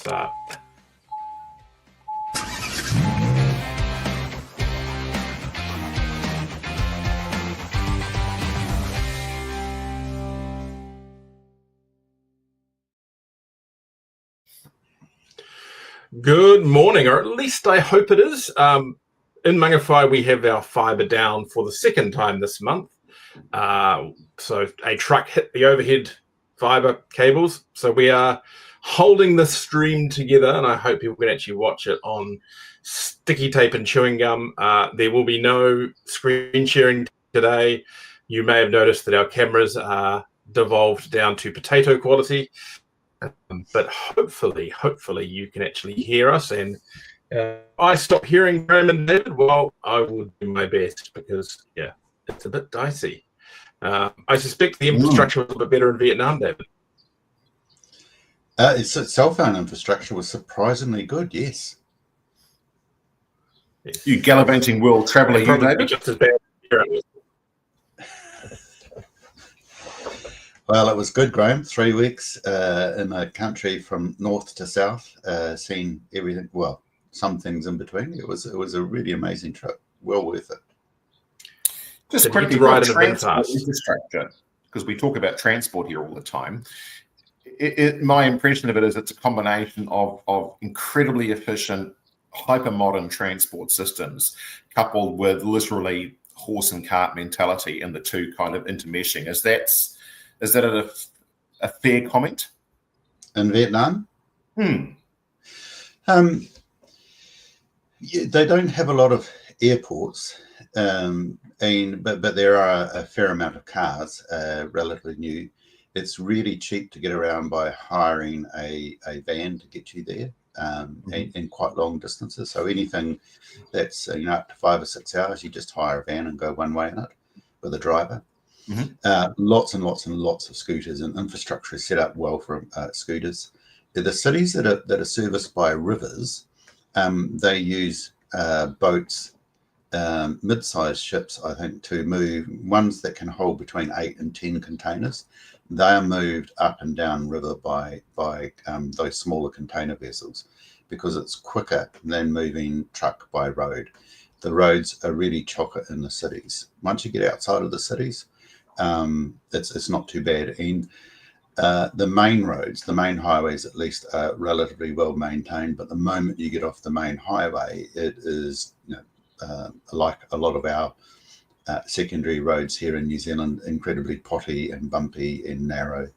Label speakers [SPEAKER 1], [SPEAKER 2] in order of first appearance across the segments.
[SPEAKER 1] start. Good morning, or at least I hope it is. In Mangawhai, we have our fibre down for the second time this month. So a truck hit the overhead fibre cables. So we are holding the stream together, and I hope people can actually watch it on sticky tape and chewing gum. There will be no screen sharing today. You may have noticed that our cameras are devolved down to potato quality. But hopefully you can actually hear us. And I stop hearing Graham and David. Well, I will do my best because, yeah, it's a bit dicey. I suspect the infrastructure was a bit better in Vietnam, David.
[SPEAKER 2] Its cell phone infrastructure was surprisingly good, yes.
[SPEAKER 3] You gallivanting world traveller, you, David?
[SPEAKER 1] Just as bad here.
[SPEAKER 2] Well, it was good, Graham. 3 weeks in a country from north to south, seeing everything. Well, some things in between. It was a really amazing trip. Well worth it.
[SPEAKER 3] Just quickly, right, transport infrastructure, because we talk about transport here all the time. My impression of it is it's a combination of incredibly efficient, hyper-modern transport systems, coupled with literally horse and cart mentality, and the two kind of intermeshing. Is that a fair comment?
[SPEAKER 2] In Vietnam? They don't have a lot of airports, but there are a fair amount of cars, relatively new. It's really cheap to get around by hiring a van to get you there, in quite long distances. So anything that's up to 5 or 6 hours, you just hire a van and go one way in it with a driver. Lots and lots and lots of scooters, and infrastructure is set up well for scooters. The cities that are serviced by rivers, they use boats, mid-sized ships, I think, to move ones that can hold between 8 and 10 containers. They are moved up and down river by those smaller container vessels because it's quicker than moving truck by road. The roads are really chocker in the cities. Once you get outside of the cities, it's not too bad. And the main roads, the main highways at least, are relatively well maintained. But the moment you get off the main highway, it is like a lot of our secondary roads here in New Zealand, incredibly potty and bumpy and narrow.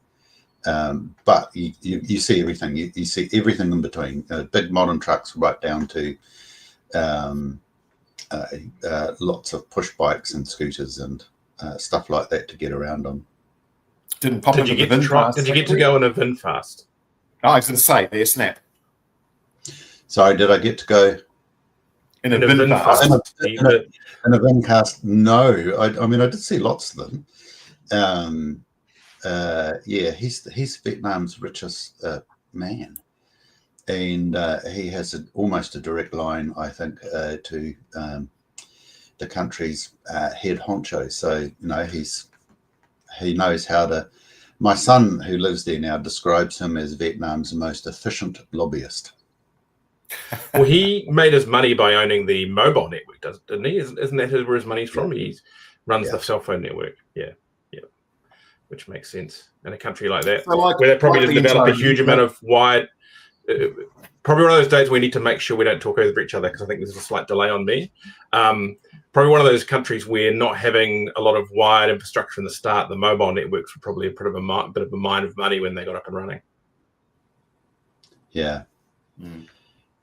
[SPEAKER 2] But you see everything. You see everything in between. Big modern trucks right down to lots of push bikes and scooters and stuff like that to get around on.
[SPEAKER 1] Did you get to go in a VinFast?
[SPEAKER 3] Oh, I was going to say, there, snap.
[SPEAKER 2] Sorry, did I get to go
[SPEAKER 3] in a VinFast?
[SPEAKER 2] In a VinCast? No, I mean I did see lots of them. Yeah, he's Vietnam's richest man, and he has almost a direct line, I think, to the country's head honcho. So he knows how to. My son, who lives there now, describes him as Vietnam's most efficient lobbyist.
[SPEAKER 1] Well, he made his money by owning the mobile network, didn't he? Isn't that where his money's from? He runs the cell phone network. Yeah, which makes sense in a country like that, where they probably didn't develop a huge amount of wide. Probably one of those days we need to make sure we don't talk over each other, because I think there's a slight delay on me. Probably one of those countries where not having a lot of wired infrastructure in the start, the mobile networks were probably a bit of a mine of money when they got up and running.
[SPEAKER 2] Yeah.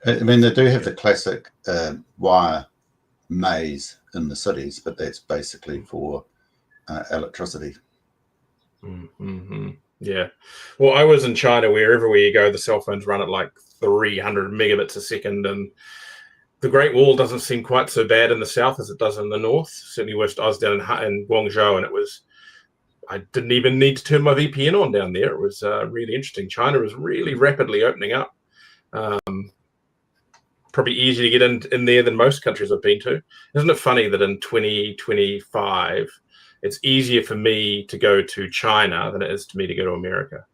[SPEAKER 2] I mean, they do have the classic wire maze in the cities, but that's basically for electricity.
[SPEAKER 1] Yeah. Well, I was in China, where everywhere you go, the cell phones run at like 300 megabits a second, and the Great Wall doesn't seem quite so bad in the south as it does in the north. Certainly west, I was down in Guangzhou, and I didn't even need to turn my VPN on down there. It was really interesting. China is really rapidly opening up. Probably easier to get in there than most countries I've been to. Isn't it funny that in 2025, it's easier for me to go to China than it is for me to go to America?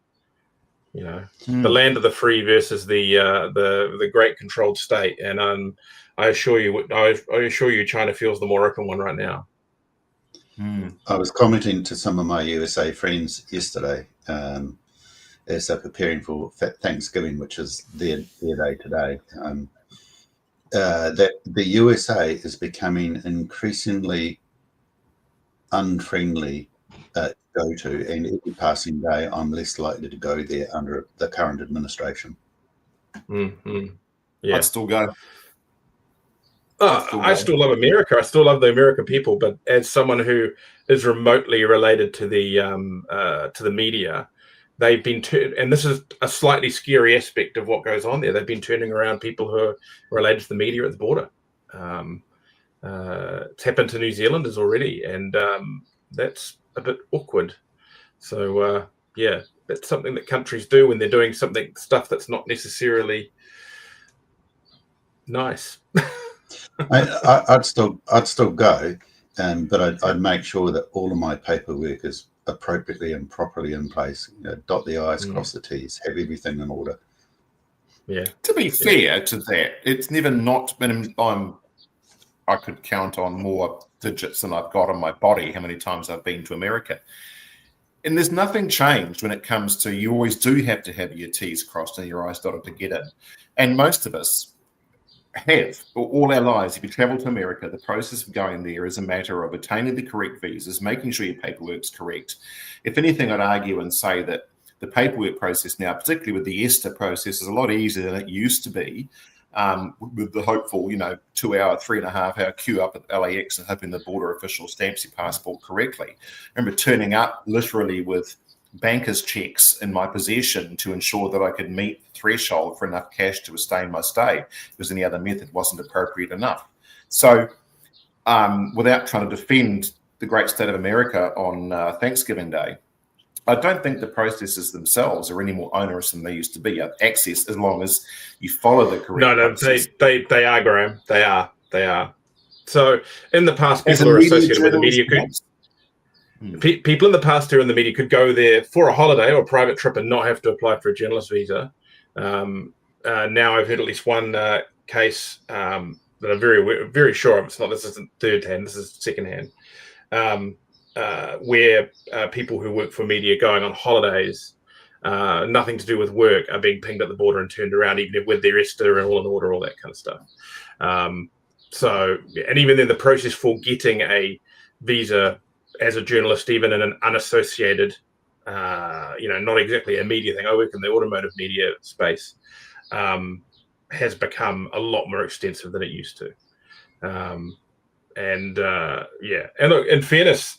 [SPEAKER 1] You know, the land of the free versus the great controlled state. And I assure you, China feels the more open one right now.
[SPEAKER 2] I was commenting to some of my USA friends yesterday as they're preparing for Thanksgiving, which is their day today, that the USA is becoming increasingly unfriendly to go to, and every passing day I'm less likely to go there under the current administration.
[SPEAKER 1] Yeah,
[SPEAKER 3] I'd still go.
[SPEAKER 1] I still love America. I still love the American people, but as someone who is remotely related to the media, they've been and this is a slightly scary aspect of what goes on there. They've been turning around people who are related to the media at the border. It's happened to New Zealanders already, and that's a bit awkward. So yeah, that's something that countries do when they're doing stuff that's not necessarily nice.
[SPEAKER 2] I'd still go, but I'd make sure that all of my paperwork is appropriately and properly in place. You know, dot the I's, cross the T's, have everything in order.
[SPEAKER 1] Yeah.
[SPEAKER 3] To be fair to that, it's never not been. I could count on more digits than I've got on my body how many times I've been to America. And there's nothing changed when it comes to, you always do have to have your T's crossed and your I's dotted to get in. And most of us have all our lives. If you travel to America, the process of going there is a matter of obtaining the correct visas, making sure your paperwork's correct. If anything, I'd argue and say that the paperwork process now, particularly with the ESTA process, is a lot easier than it used to be, with the hopeful, 2 hour, 3.5 hour queue up at LAX and hoping the border official stamps your passport correctly. I remember turning up literally with banker's checks in my possession to ensure that I could meet the threshold for enough cash to sustain my stay, because any other method wasn't appropriate enough. So without trying to defend the great state of America on Thanksgiving Day, I don't think the processes themselves are any more onerous than they used to be. Access, as long as you follow the correct process.
[SPEAKER 1] They are, Graham. They are. So in the past, people are associated with the media. People in the past who are in the media could go there for a holiday or a private trip and not have to apply for a journalist visa. Now I've heard at least one case that I'm very, very sure of. This isn't third hand. This is second hand. Where people who work for media going on holidays, nothing to do with work, are being pinged at the border and turned around, even with their ESTA and all in order, all that kind of stuff. And even then, the process for getting a visa as a journalist, even in an unassociated, not exactly a media thing, I work in the automotive media space, has become a lot more extensive than it used to. And look, in fairness,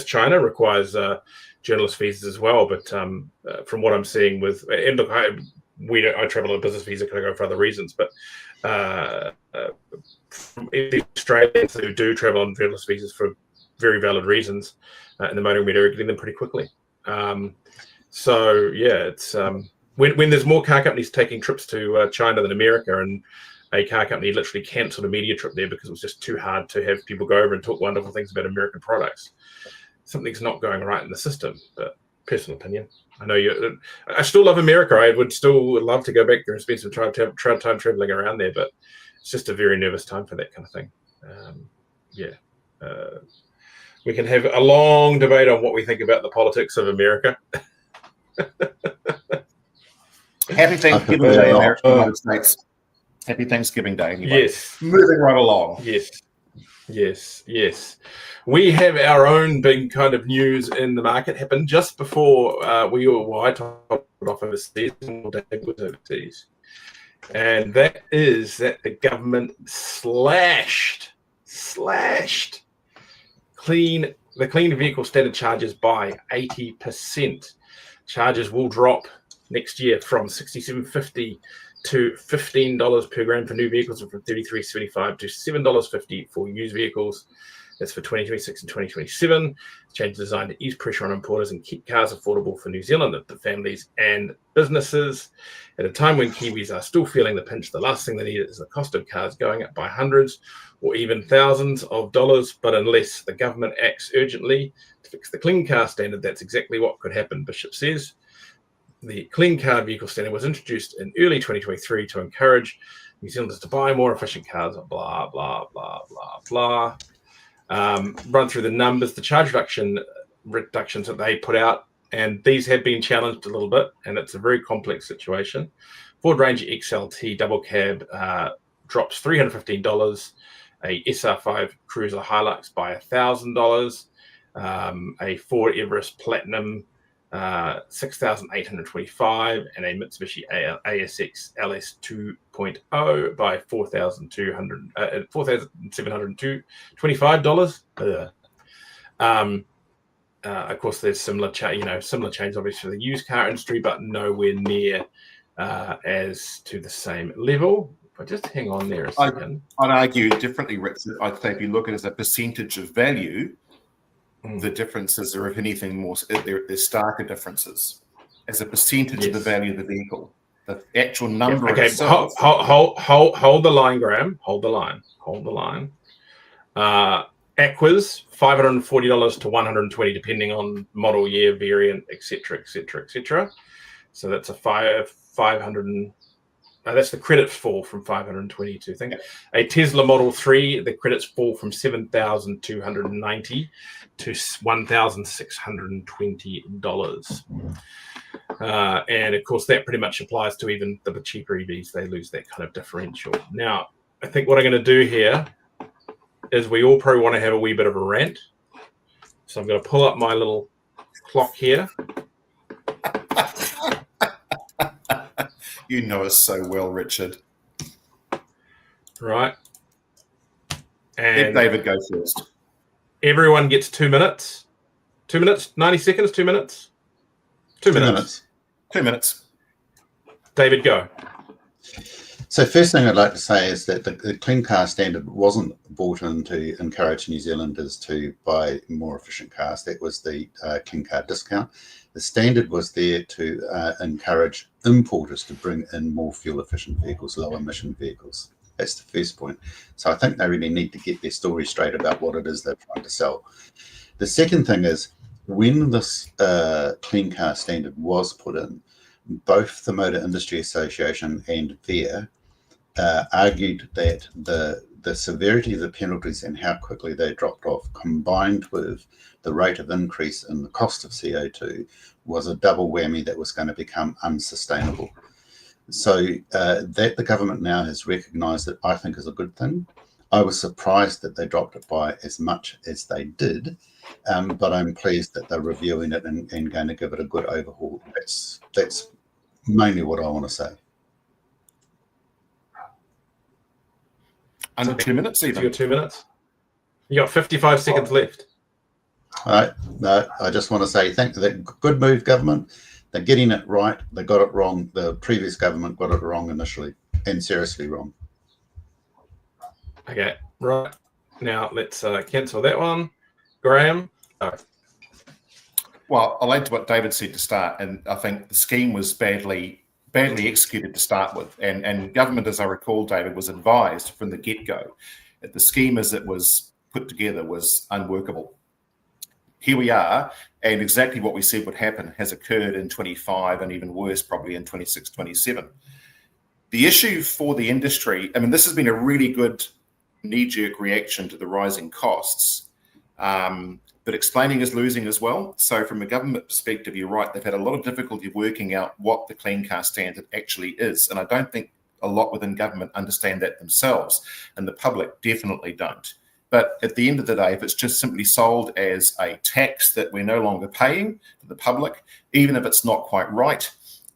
[SPEAKER 1] China requires journalist visas as well. But from what I'm seeing I travel on a business visa because I go for other reasons. But from Australians who do travel on journalist visas for very valid reasons, in the motoring media are getting them pretty quickly. It's when there's more car companies taking trips to China than America, and a car company literally cancelled a media trip there because it was just too hard to have people go over and talk wonderful things about American products. Something's not going right in the system, but personal opinion. I still love America. I would still love to go back there and spend some time traveling around there, but it's just a very nervous time for that kind of thing. We can have a long debate on what we think about the politics of America.
[SPEAKER 3] Happy Thanksgiving Day, America, United States. Happy Thanksgiving Day. Anyway.
[SPEAKER 1] Yes.
[SPEAKER 3] Moving right along.
[SPEAKER 1] Yes. We have our own big kind of news in the market. Happened just before I told off overseas, and Dave was overseas. And that is that the government slashed the clean vehicle standard charges by 80%. Charges will drop next year from $67.50 to $15 per gram for new vehicles, and from $33.75 to $7.50 for used vehicles. That's for 2026 and 2027. Change designed to ease pressure on importers and keep cars affordable for New Zealand, for families and businesses. At a time when Kiwis are still feeling the pinch, the last thing they need is the cost of cars going up by hundreds or even thousands of dollars. But unless the government acts urgently to fix the clean car standard, that's exactly what could happen, Bishop says. The Clean Car Vehicle Standard was introduced in early 2023 to encourage New Zealanders to buy more efficient cars, blah, blah, blah, blah, blah. Run through the numbers, the charge reductions that they put out, and these have been challenged a little bit, and it's a very complex situation. Ford Ranger XLT double cab drops $315, a SR5 Cruiser Hilux by $1,000, a Ford Everest Platinum $6,825, and a Mitsubishi ASX LS 2.0 by $4,725. Of course, there's similar change obviously for the used car industry, but nowhere near as to the same level. But just hang on there a second.
[SPEAKER 3] I'd argue differently, Richard. I'd say if you look at it as a percentage of value, the differences are, if anything, more there's starker differences as a percentage of the value of the vehicle. The actual number itself.
[SPEAKER 1] Hold the line, Graham. Hold the line. Aquas, $540 to $120, depending on model year, variant, etc. So that's a 500. That's the credits fall from 520 to, I think. A Tesla Model 3, the credits fall from 7,290 to $1,620. And of course, that pretty much applies to even the cheaper EVs. They lose that kind of differential. Now, I think what I'm going to do here is we all probably want to have a wee bit of a rant. So I'm going to pull up my little clock here.
[SPEAKER 3] You know us so well, Richard.
[SPEAKER 1] Right. And
[SPEAKER 3] let David go first.
[SPEAKER 1] Everyone gets 2 minutes. 2 minutes? 90 seconds? 2 minutes? 2 minutes.
[SPEAKER 3] 2 minutes.
[SPEAKER 1] David, go.
[SPEAKER 2] So first thing I'd like to say is that the Clean Car Standard wasn't brought in to encourage New Zealanders to buy more efficient cars. That was the Clean Car Discount. The standard was there to encourage importers to bring in more fuel-efficient vehicles, low-emission vehicles. That's the first point. So I think they really need to get their story straight about what it is they're trying to sell. The second thing is, when this Clean Car Standard was put in, both the Motor Industry Association and VEA argued that the severity of the penalties and how quickly they dropped off, combined with the rate of increase in the cost of CO2, was a double whammy that was going to become unsustainable. So that the government now has recognised that, I think, is a good thing. I was surprised that they dropped it by as much as they did, but I'm pleased that they're reviewing it and going to give it a good overhaul. That's mainly what I want to say.
[SPEAKER 3] Under 2 minutes, even.
[SPEAKER 1] You got 2 minutes? You got 55 seconds left.
[SPEAKER 2] All right. No, I just want to say thank you. Good move, government. They're getting it right. They got it wrong. The previous government got it wrong initially, and seriously wrong.
[SPEAKER 1] Okay, right. Now let's cancel that one. Graham?
[SPEAKER 3] Well, I'll add to what David said to start, and I think the scheme was badly executed to start with, and government, as I recall, David, was advised from the get-go that the scheme as it was put together was unworkable. Here we are, and exactly what we said would happen has occurred in 25, and even worse, probably in 26, 27. The issue for the industry, I mean, this has been a really good knee-jerk reaction to the rising costs, but explaining is losing as well. So from a government perspective, you're right, they've had a lot of difficulty working out what the Clean Car Standard actually is. And I don't think a lot within government understand that themselves, and the public definitely don't. But at the end of the day, if it's just simply sold as a tax that we're no longer paying to the public, even if it's not quite right,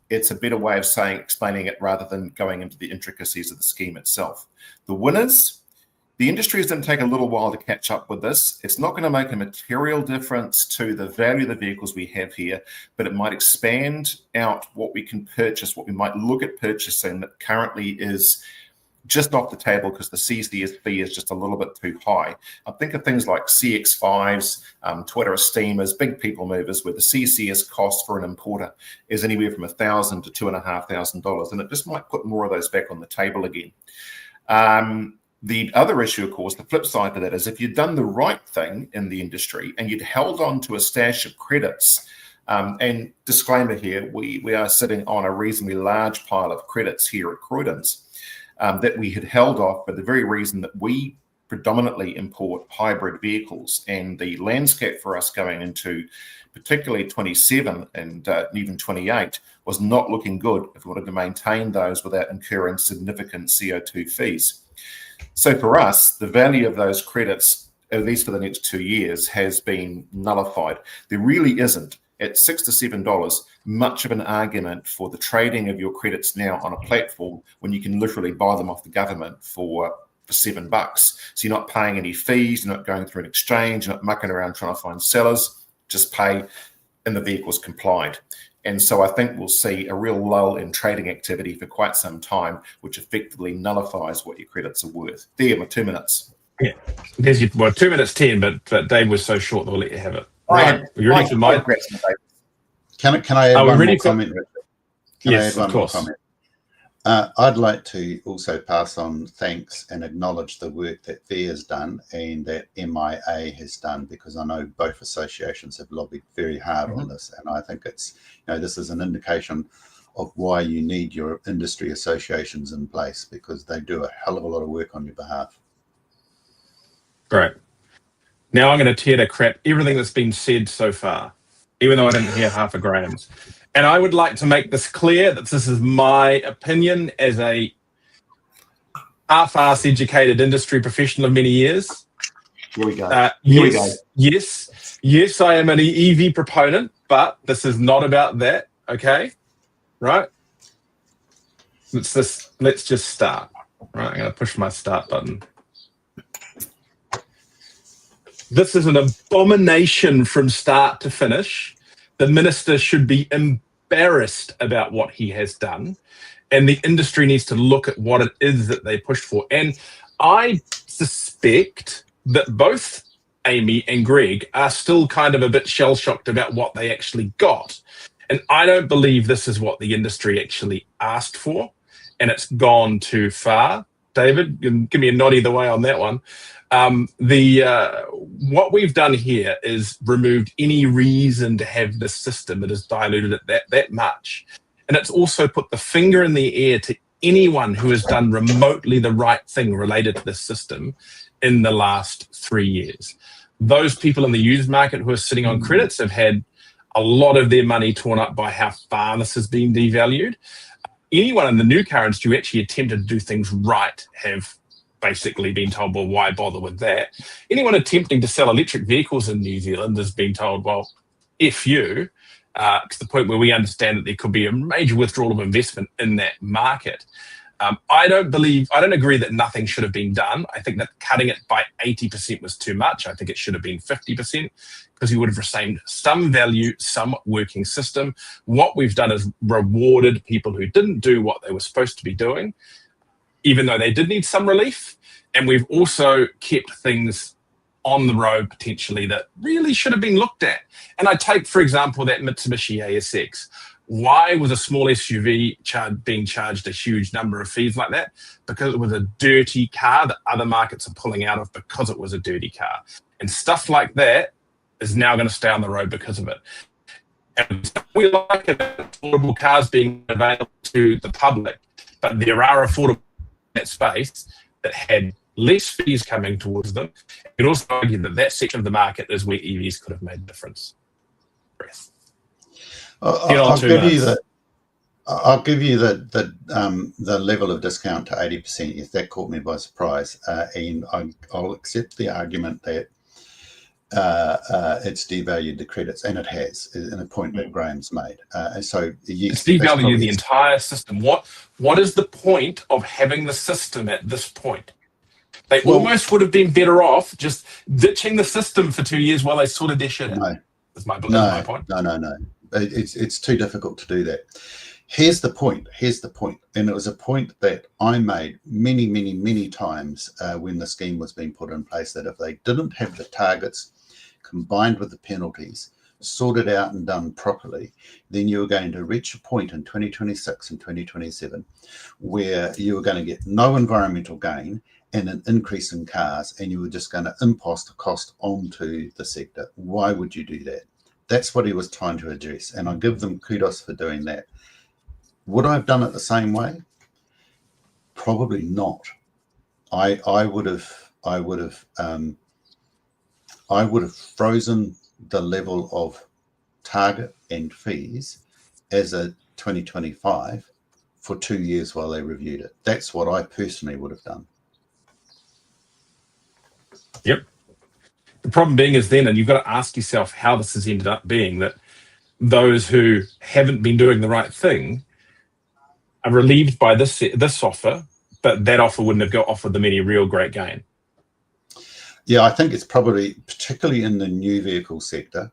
[SPEAKER 3] it's a better way of explaining it rather than going into the intricacies of the scheme itself. The winners, the industry is going to take a little while to catch up with this. It's not going to make a material difference to the value of the vehicles we have here, but it might expand out what we can purchase, what we might look at purchasing that currently is just off the table because the CCS fee is just a little bit too high. I think of things like CX5s, Twitter steamers, big people movers, where the CCS cost for an importer is anywhere from $1,000 to $2,500, and it just might put more of those back on the table again. The other issue, of course, the flip side to that is if you'd done the right thing in the industry and you'd held on to a stash of credits And disclaimer here, we are sitting on a reasonably large pile of credits here at Croydon's that we had held off for the very reason that we predominantly import hybrid vehicles, and the landscape for us going into particularly 27 and even 28 was not looking good if we wanted to maintain those without incurring significant CO2 fees. So for us, the value of those credits, at least for the next 2 years, has been nullified. There really isn't, at $6 to $7, much of an argument for the trading of your credits now on a platform when you can literally buy them off the government for $7. So you're not paying any fees, you're not going through an exchange, you're not mucking around trying to find sellers, just pay and the vehicle's complied. And so I think we'll see a real lull in trading activity for quite some time, which effectively nullifies what your credits are worth. There, my 2 minutes.
[SPEAKER 1] Yeah, there's your, well, 2 minutes 10, but Dave was so short they'll let you have it. Right, you ready for mine?
[SPEAKER 2] Can I add one more comment, Richard?
[SPEAKER 1] Yes, of course.
[SPEAKER 2] I'd like to also pass on thanks and acknowledge the work that FAIR has done and that MIA has done, because I know both associations have lobbied very hard on this, and I think it's, this is an indication of why you need your industry associations in place, because they do a hell of a lot of work on your behalf.
[SPEAKER 1] Great. Now I'm going to tear to crap everything that's been said so far, even though I didn't hear half a Graham's. And I would like to make this clear that this is my opinion as a half-ass educated industry professional of many years.
[SPEAKER 3] Here we go.
[SPEAKER 1] Yes, I am an EV proponent, but this is not about that, okay? Right? Let's just start. Right, I'm going to push my start button. This is an abomination from start to finish. The minister should be embarrassed about what he has done, and the industry needs to look at what it is that they pushed for. And I suspect that both Amy and Greg are still kind of a bit shell-shocked about what they actually got. And I don't believe this is what the industry actually asked for, and it's gone too far. David, give me a nod either way on that one. What we've done here is removed any reason to have this system that has diluted it that much. And it's also put the finger in the air to anyone who has done remotely the right thing related to this system in the last 3 years. Those people in the used market who are sitting on credits have had a lot of their money torn up by how far this has been devalued. Anyone in the new car industry who actually attempted to do things right have basically been told, well, why bother with that? Anyone attempting to sell electric vehicles in New Zealand has been told, well, F you, to the point where we understand that there could be a major withdrawal of investment in that market. I don't agree that nothing should have been done. I think that cutting it by 80% was too much. I think it should have been 50%, because you would have retained some value, some working system. What we've done is rewarded people who didn't do what they were supposed to be doing, even though they did need some relief. And we've also kept things on the road potentially that really should have been looked at. And I take, for example, that Mitsubishi ASX. Why was a small SUV being charged a huge number of fees like that? Because it was a dirty car that other markets are pulling out of because it was a dirty car. And stuff like that is now going to stay on the road because of it. And we like affordable cars being available to the public, but there are affordable in that space that had less fees coming towards them. You can also argue that that section of the market is where EVs could have made a difference.
[SPEAKER 2] I'll give you the level of discount to 80%. Yes, that caught me by surprise, and I'll accept the argument that it's devalued the credits, and it has, in a point that Graham's made. So yes,
[SPEAKER 1] it's devalued the entire system. What is the point of having the system at this point? They almost would have been better off just ditching the system for 2 years while they sorted their shit out. That's my point.
[SPEAKER 2] No. It's too difficult to do that. Here's the point, and it was a point that I made many times when the scheme was being put in place, that if they didn't have the targets combined with the penalties sorted out and done properly, then you were going to reach a point in 2026 and 2027 where you were going to get no environmental gain and an increase in cars, and you were just going to impose the cost onto the sector. Why would you do that? That's what he was trying to address, and I give them kudos for doing that. Would I have done it the same way? Probably not. I would have frozen the level of target and fees as a 2025 for 2 years while they reviewed it. That's what I personally would have done.
[SPEAKER 1] Yep. The problem being is then, and you've got to ask yourself how this has ended up being, that those who haven't been doing the right thing are relieved by this offer, but that offer wouldn't have offered them any real great gain.
[SPEAKER 2] Yeah, I think it's probably, particularly in the new vehicle sector,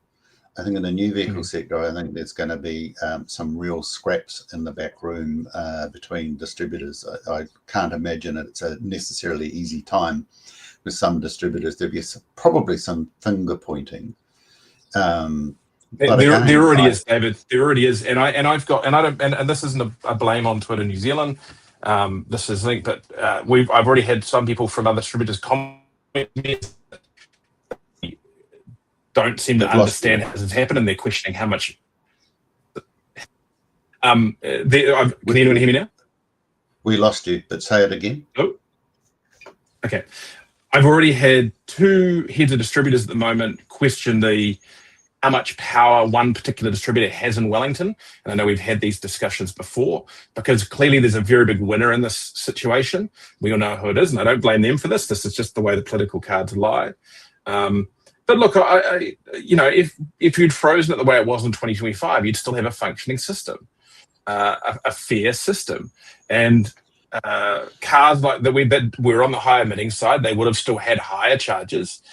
[SPEAKER 2] I think in the new vehicle sector, I think there's going to be some real scraps in the back room between distributors. I can't imagine it's a necessarily easy time with some distributors. There'll be probably some finger pointing.
[SPEAKER 1] There already is, David. There already is, and this isn't a blame on Twitter New Zealand. This is linked, but I've already had some people from other distributors comment. Don't seem to understand how this has happened, and they're questioning how much. Can anyone hear me now?
[SPEAKER 2] We lost you, but say it again.
[SPEAKER 1] Oh, okay. I've already had 2 heads of distributors at the moment question how much power one particular distributor has in Wellington. And I know we've had these discussions before, because clearly there's a very big winner in this situation. We all know who it is, and I don't blame them for this. This is just the way the political cards lie. But look, if you'd frozen it the way it was in 2025, you'd still have a functioning system, a fair system. And cars like that were on the high emitting side, they would have still had higher charges,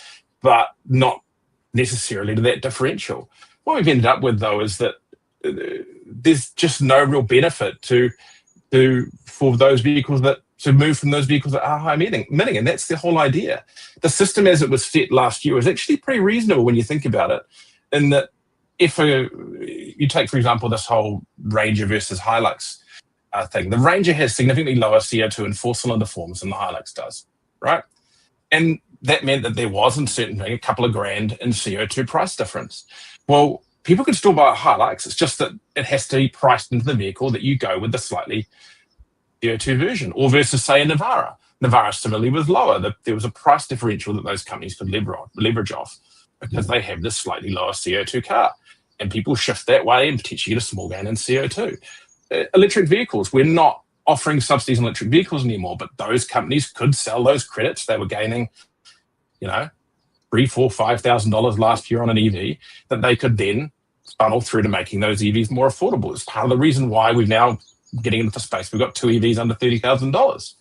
[SPEAKER 1] but not necessarily to that differential. What we've ended up with, though, is that there's just no real benefit for those vehicles to move from those vehicles that are high emitting, and that's the whole idea. The system as it was set last year was actually pretty reasonable when you think about it, in that if you take, for example, this whole Ranger versus Hilux thing, the Ranger has significantly lower CO2 in 4-cylinder forms than the Hilux does, right? And that meant that there was, in certain thing, a couple of grand in CO2 price difference. Well, people can still buy a Hilux. It's just that it has to be priced into the vehicle that you go with the slightly CO2 version, or versus, say, a Navara. Navara similarly was lower. There was a price differential that those companies could leverage off because they have this slightly lower CO2 car. And people shift that way and potentially get a small gain in CO2. Electric vehicles, we're not offering subsidies on electric vehicles anymore, but those companies could sell those credits. They were gaining, $3,000, $4,000, $5,000 last year on an EV that they could then funnel through to making those EVs more affordable. It's part of the reason why we've now getting into the space. We've got 2 EVs under $30,000.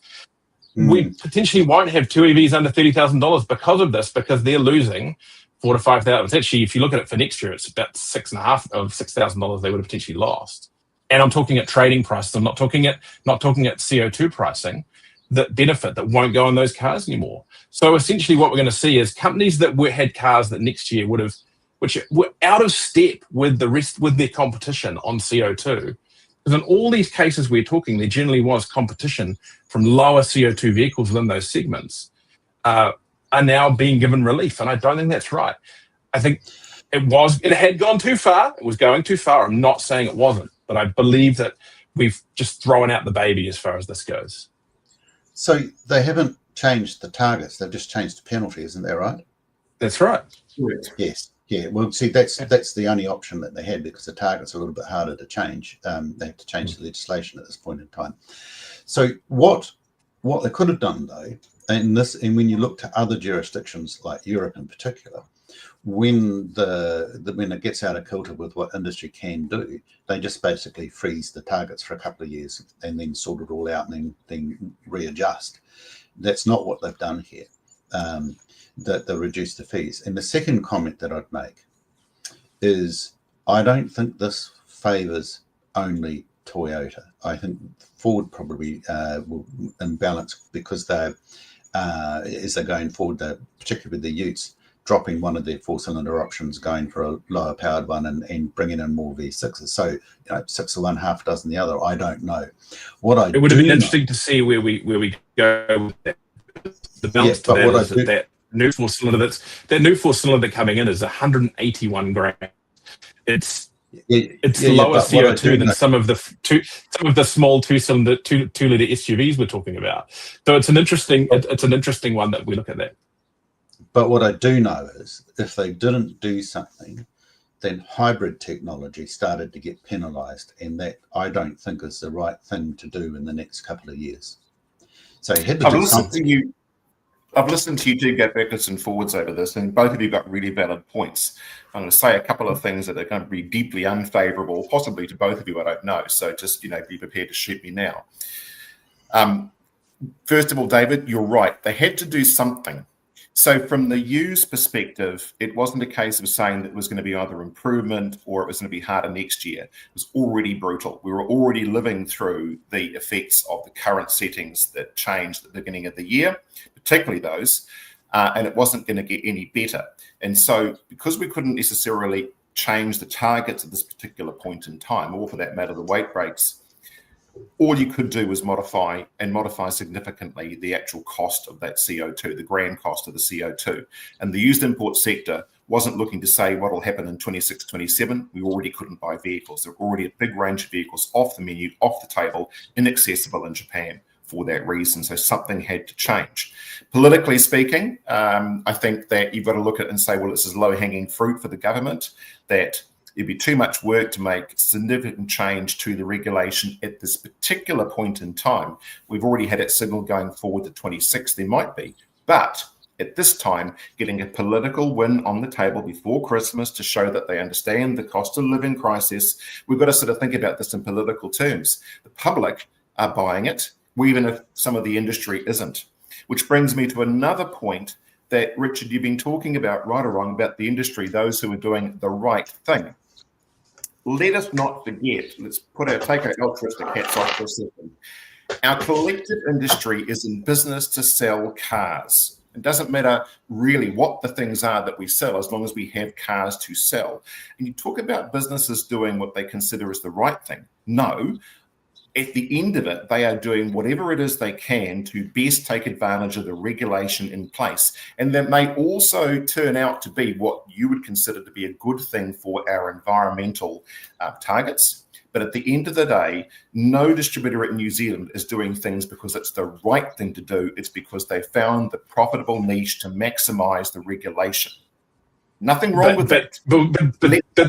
[SPEAKER 1] We potentially won't have 2 EVs under $30,000 because of this, because they're losing $4,000 to $5,000. It's actually, if you look at it for next year, it's about $6,500 they would have potentially lost. And I'm talking at trading prices. I'm not talking at CO2 pricing. That benefit that won't go on those cars anymore. So essentially, what we're going to see is companies that had cars that next year which were out of step with the rest, with their competition on CO2. Because in all these cases we're talking, there generally was competition from lower CO2 vehicles within those segments, are now being given relief. And I don't think that's right. I think it had gone too far. It was going too far. I'm not saying it wasn't, but I believe that we've just thrown out the baby as far as this goes.
[SPEAKER 2] So they haven't changed the targets; they've just changed the penalty, isn't that right?
[SPEAKER 1] That's right.
[SPEAKER 2] Yes. Yeah. Well, see, that's the only option that they had, because the targets are a little bit harder to change. They have to change the legislation at this point in time. So what they could have done, though, and when you look to other jurisdictions like Europe in particular, when it gets out of kilter with what industry can do, they just basically freeze the targets for a couple of years and then sort it all out and then readjust. That's not what they've done here. That they reduce the fees. And the second comment that I'd make is I don't think this favours only Toyota. I think Ford probably will imbalance, because as they're going forward, particularly with the Utes, dropping one of their 4-cylinder options, going for a lower powered one and bringing in more V6s. So, 6 of one, half a dozen the other. I don't know. It would have been interesting
[SPEAKER 1] to see where we go with that. The balance to that is that new 4-cylinder coming in is 181 grand. it's lower CO2 than some of the small two-liter SUVs we're talking about. So it's an interesting one that we look at that.
[SPEAKER 2] But what I do know is if they didn't do something, then hybrid technology started to get penalised, and that I don't think is the right thing to do in the next couple of years. So you had to do something.
[SPEAKER 3] I've listened to you two go backwards and forwards over this, and both of you got really valid points. I'm going to say a couple of things that are going to be deeply unfavourable, possibly to both of you, I don't know. So just, be prepared to shoot me now. First of all, David, you're right. They had to do something. So from the used perspective, it wasn't a case of saying that it was going to be either improvement or it was going to be harder next year. It was already brutal. We were already living through the effects of the current settings that changed at the beginning of the year, particularly those, and it wasn't going to get any better. And so because we couldn't necessarily change the targets at this particular point in time, or for that matter, the weight breaks, all you could do was modify significantly the actual cost of that CO2, the grand cost of the CO2. And the used import sector wasn't looking to say what will happen in 26, 27. We already couldn't buy vehicles. There were already a big range of vehicles off the menu, off the table, inaccessible in Japan for that reason. So something had to change. Politically speaking, I think that you've got to look at it and say, well, this is low-hanging fruit for the government, that it'd be too much work to make significant change to the regulation at this particular point in time. We've already had it signaled going forward to 26, there might be. But at this time, getting a political win on the table before Christmas to show that they understand the cost of living crisis, we've got to sort of think about this in political terms. The public are buying it, even if some of the industry isn't. Which brings me to another point that, Richard, you've been talking about, right or wrong, about the industry, those who are doing the right thing. Let us not forget, take our altruistic hats off for a second. Our collective industry is in business to sell cars. It doesn't matter really what the things are that we sell, as long as we have cars to sell. And you talk about businesses doing what they consider as the right thing. No. At the end of it, they are doing whatever it is they can to best take advantage of the regulation in place. And that may also turn out to be what you would consider to be a good thing for our environmental targets. But at the end of the day, no distributor in New Zealand is doing things because it's the right thing to do. It's because they found the profitable niche to maximize the regulation. Nothing wrong with that.
[SPEAKER 1] But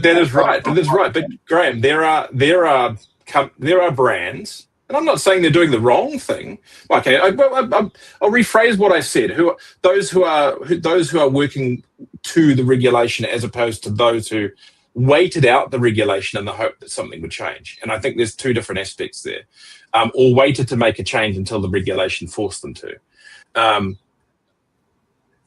[SPEAKER 1] that is right. But Graham, there are brands, and I'm not saying they're doing the wrong thing. Okay, I'll rephrase what I said. Those who are working to the regulation, as opposed to those who waited out the regulation in the hope that something would change. And I think there's two different aspects there, or waited to make a change until the regulation forced them to.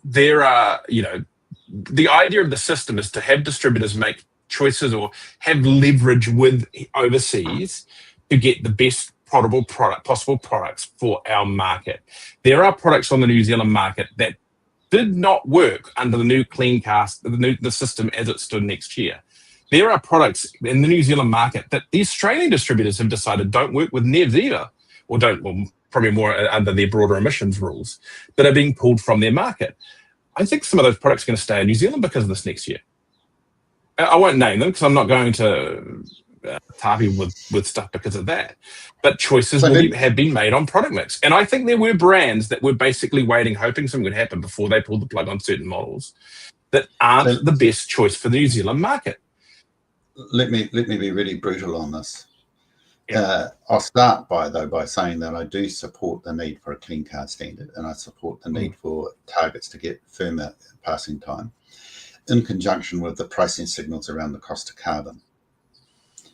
[SPEAKER 1] There are, the idea of the system is to have distributors make choices or have leverage with overseas to get the best possible products for our market. There are products on the New Zealand market that did not work under the new clean cast, the system as it stood next year. There are products in the New Zealand market that the Australian distributors have decided don't work with NEVs either, or probably more under their broader emissions rules, that are being pulled from their market. I think some of those products are going to stay in New Zealand because of this next year. I won't name them because I'm not going to target with stuff because of that. But choices have been made on product mix. And I think there were brands that were basically waiting, hoping something would happen before they pulled the plug on certain models that aren't the best choice for the New Zealand market.
[SPEAKER 2] Let me be really brutal on this. Yeah. I'll start by saying that I do support the need for a clean car standard, and I support the need for targets to get firmer passing time, in conjunction with the pricing signals around the cost of carbon.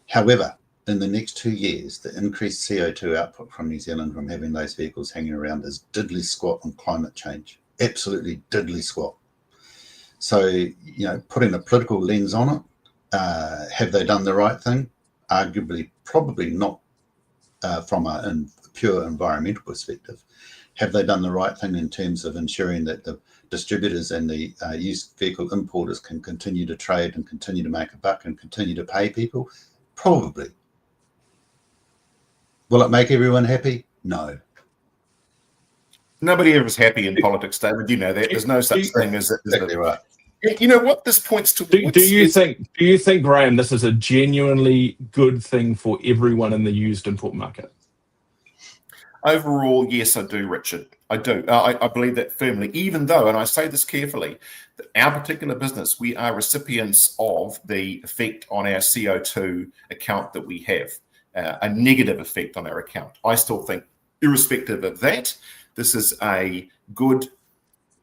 [SPEAKER 2] However, in the next 2 years, the increased CO2 output from New Zealand from having those vehicles hanging around is diddly squat on climate change. Absolutely diddly squat. So, putting a political lens on it, have they done the right thing? Arguably, probably not from a pure environmental perspective. Have they done the right thing in terms of ensuring that the distributors and the used vehicle importers can continue to trade and continue to make a buck and continue to pay people? Probably. Will it make everyone happy? No.
[SPEAKER 3] Nobody ever is happy in politics, David. You know that. There's no such thing as
[SPEAKER 2] exactly right.
[SPEAKER 3] You know what this points to?
[SPEAKER 1] Do you think, Graham, this is a genuinely good thing for everyone in the used import market?
[SPEAKER 3] Overall, yes, I do, Richard. I do. I believe that firmly, even though, and I say this carefully, that our particular business, we are recipients of the effect on our CO2 account that we have, a negative effect on our account. I still think, irrespective of that, this is a good,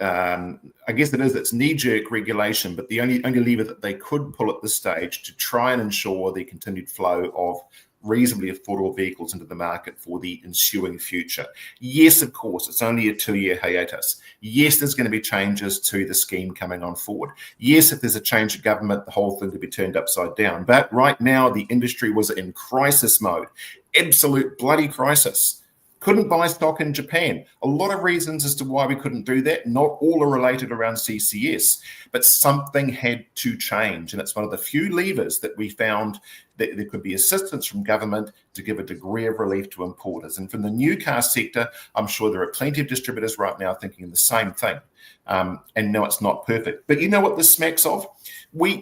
[SPEAKER 3] I guess it's knee-jerk regulation, but the only lever that they could pull at this stage to try and ensure the continued flow of reasonably affordable vehicles into the market for the ensuing future. Yes, of course, it's only a 2-year hiatus. Yes, there's going to be changes to the scheme coming on forward. Yes, if there's a change of government, the whole thing could be turned upside down. But right now, the industry was in crisis mode, absolute bloody crisis. Couldn't buy stock in Japan. A lot of reasons as to why we couldn't do that. Not all are related around CCS, but something had to change. And it's one of the few levers that we found that there could be assistance from government to give a degree of relief to importers. And from the new car sector, I'm sure there are plenty of distributors right now thinking the same thing. And no, it's not perfect. But you know what this smacks of?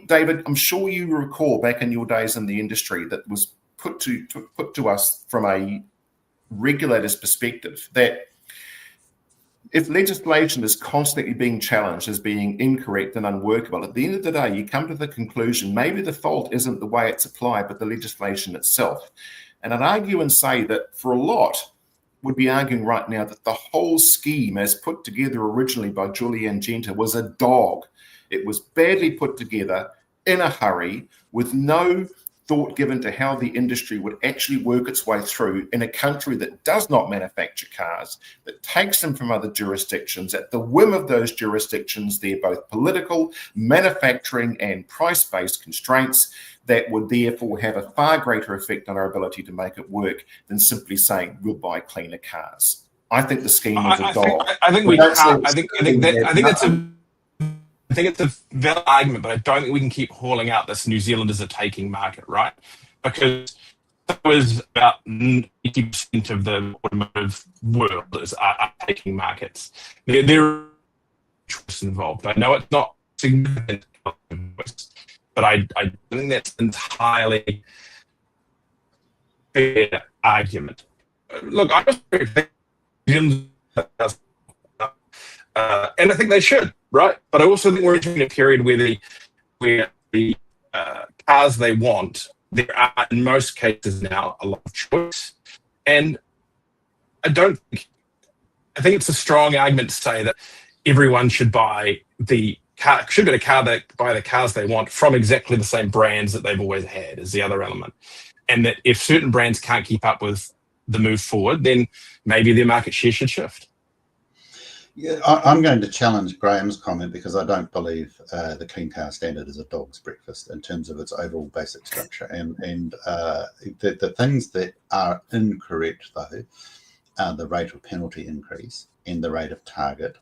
[SPEAKER 3] David, I'm sure you recall back in your days in the industry that was put to us from a regulator's perspective that if legislation is constantly being challenged as being incorrect and unworkable, at the end of the day, you come to the conclusion maybe the fault isn't the way it's applied, but the legislation itself. And I'd argue and say that for a lot, would be arguing right now that the whole scheme as put together originally by Julian Genta was a dog. It was badly put together in a hurry with no thought given to how the industry would actually work its way through in a country that does not manufacture cars, that takes them from other jurisdictions. At the whim of those jurisdictions, they're both political, manufacturing, and price-based constraints that would therefore have a far greater effect on our ability to make it work than simply saying we'll buy cleaner cars. I think the scheme was a dog.
[SPEAKER 1] I think it's a valid argument, but I don't think we can keep hauling out this New Zealand as a taking market, right? Because that was about 80% of the automotive world are taking markets. There are choices involved. I know it's not significant, but I think that's an entirely fair argument. Look, I just think and I think they should, right? But I also think we're entering a period where the cars they want, there are in most cases now a lot of choice. And I think it's a strong argument to say that everyone should buy the cars they want from exactly the same brands that they've always had is the other element. And that if certain brands can't keep up with the move forward, then maybe their market share should shift.
[SPEAKER 2] Yeah, I'm going to challenge Graham's comment because I don't believe the Clean Car Standard is a dog's breakfast in terms of its overall basic structure. And the things that are incorrect, though, are the rate of penalty increase and the rate of target.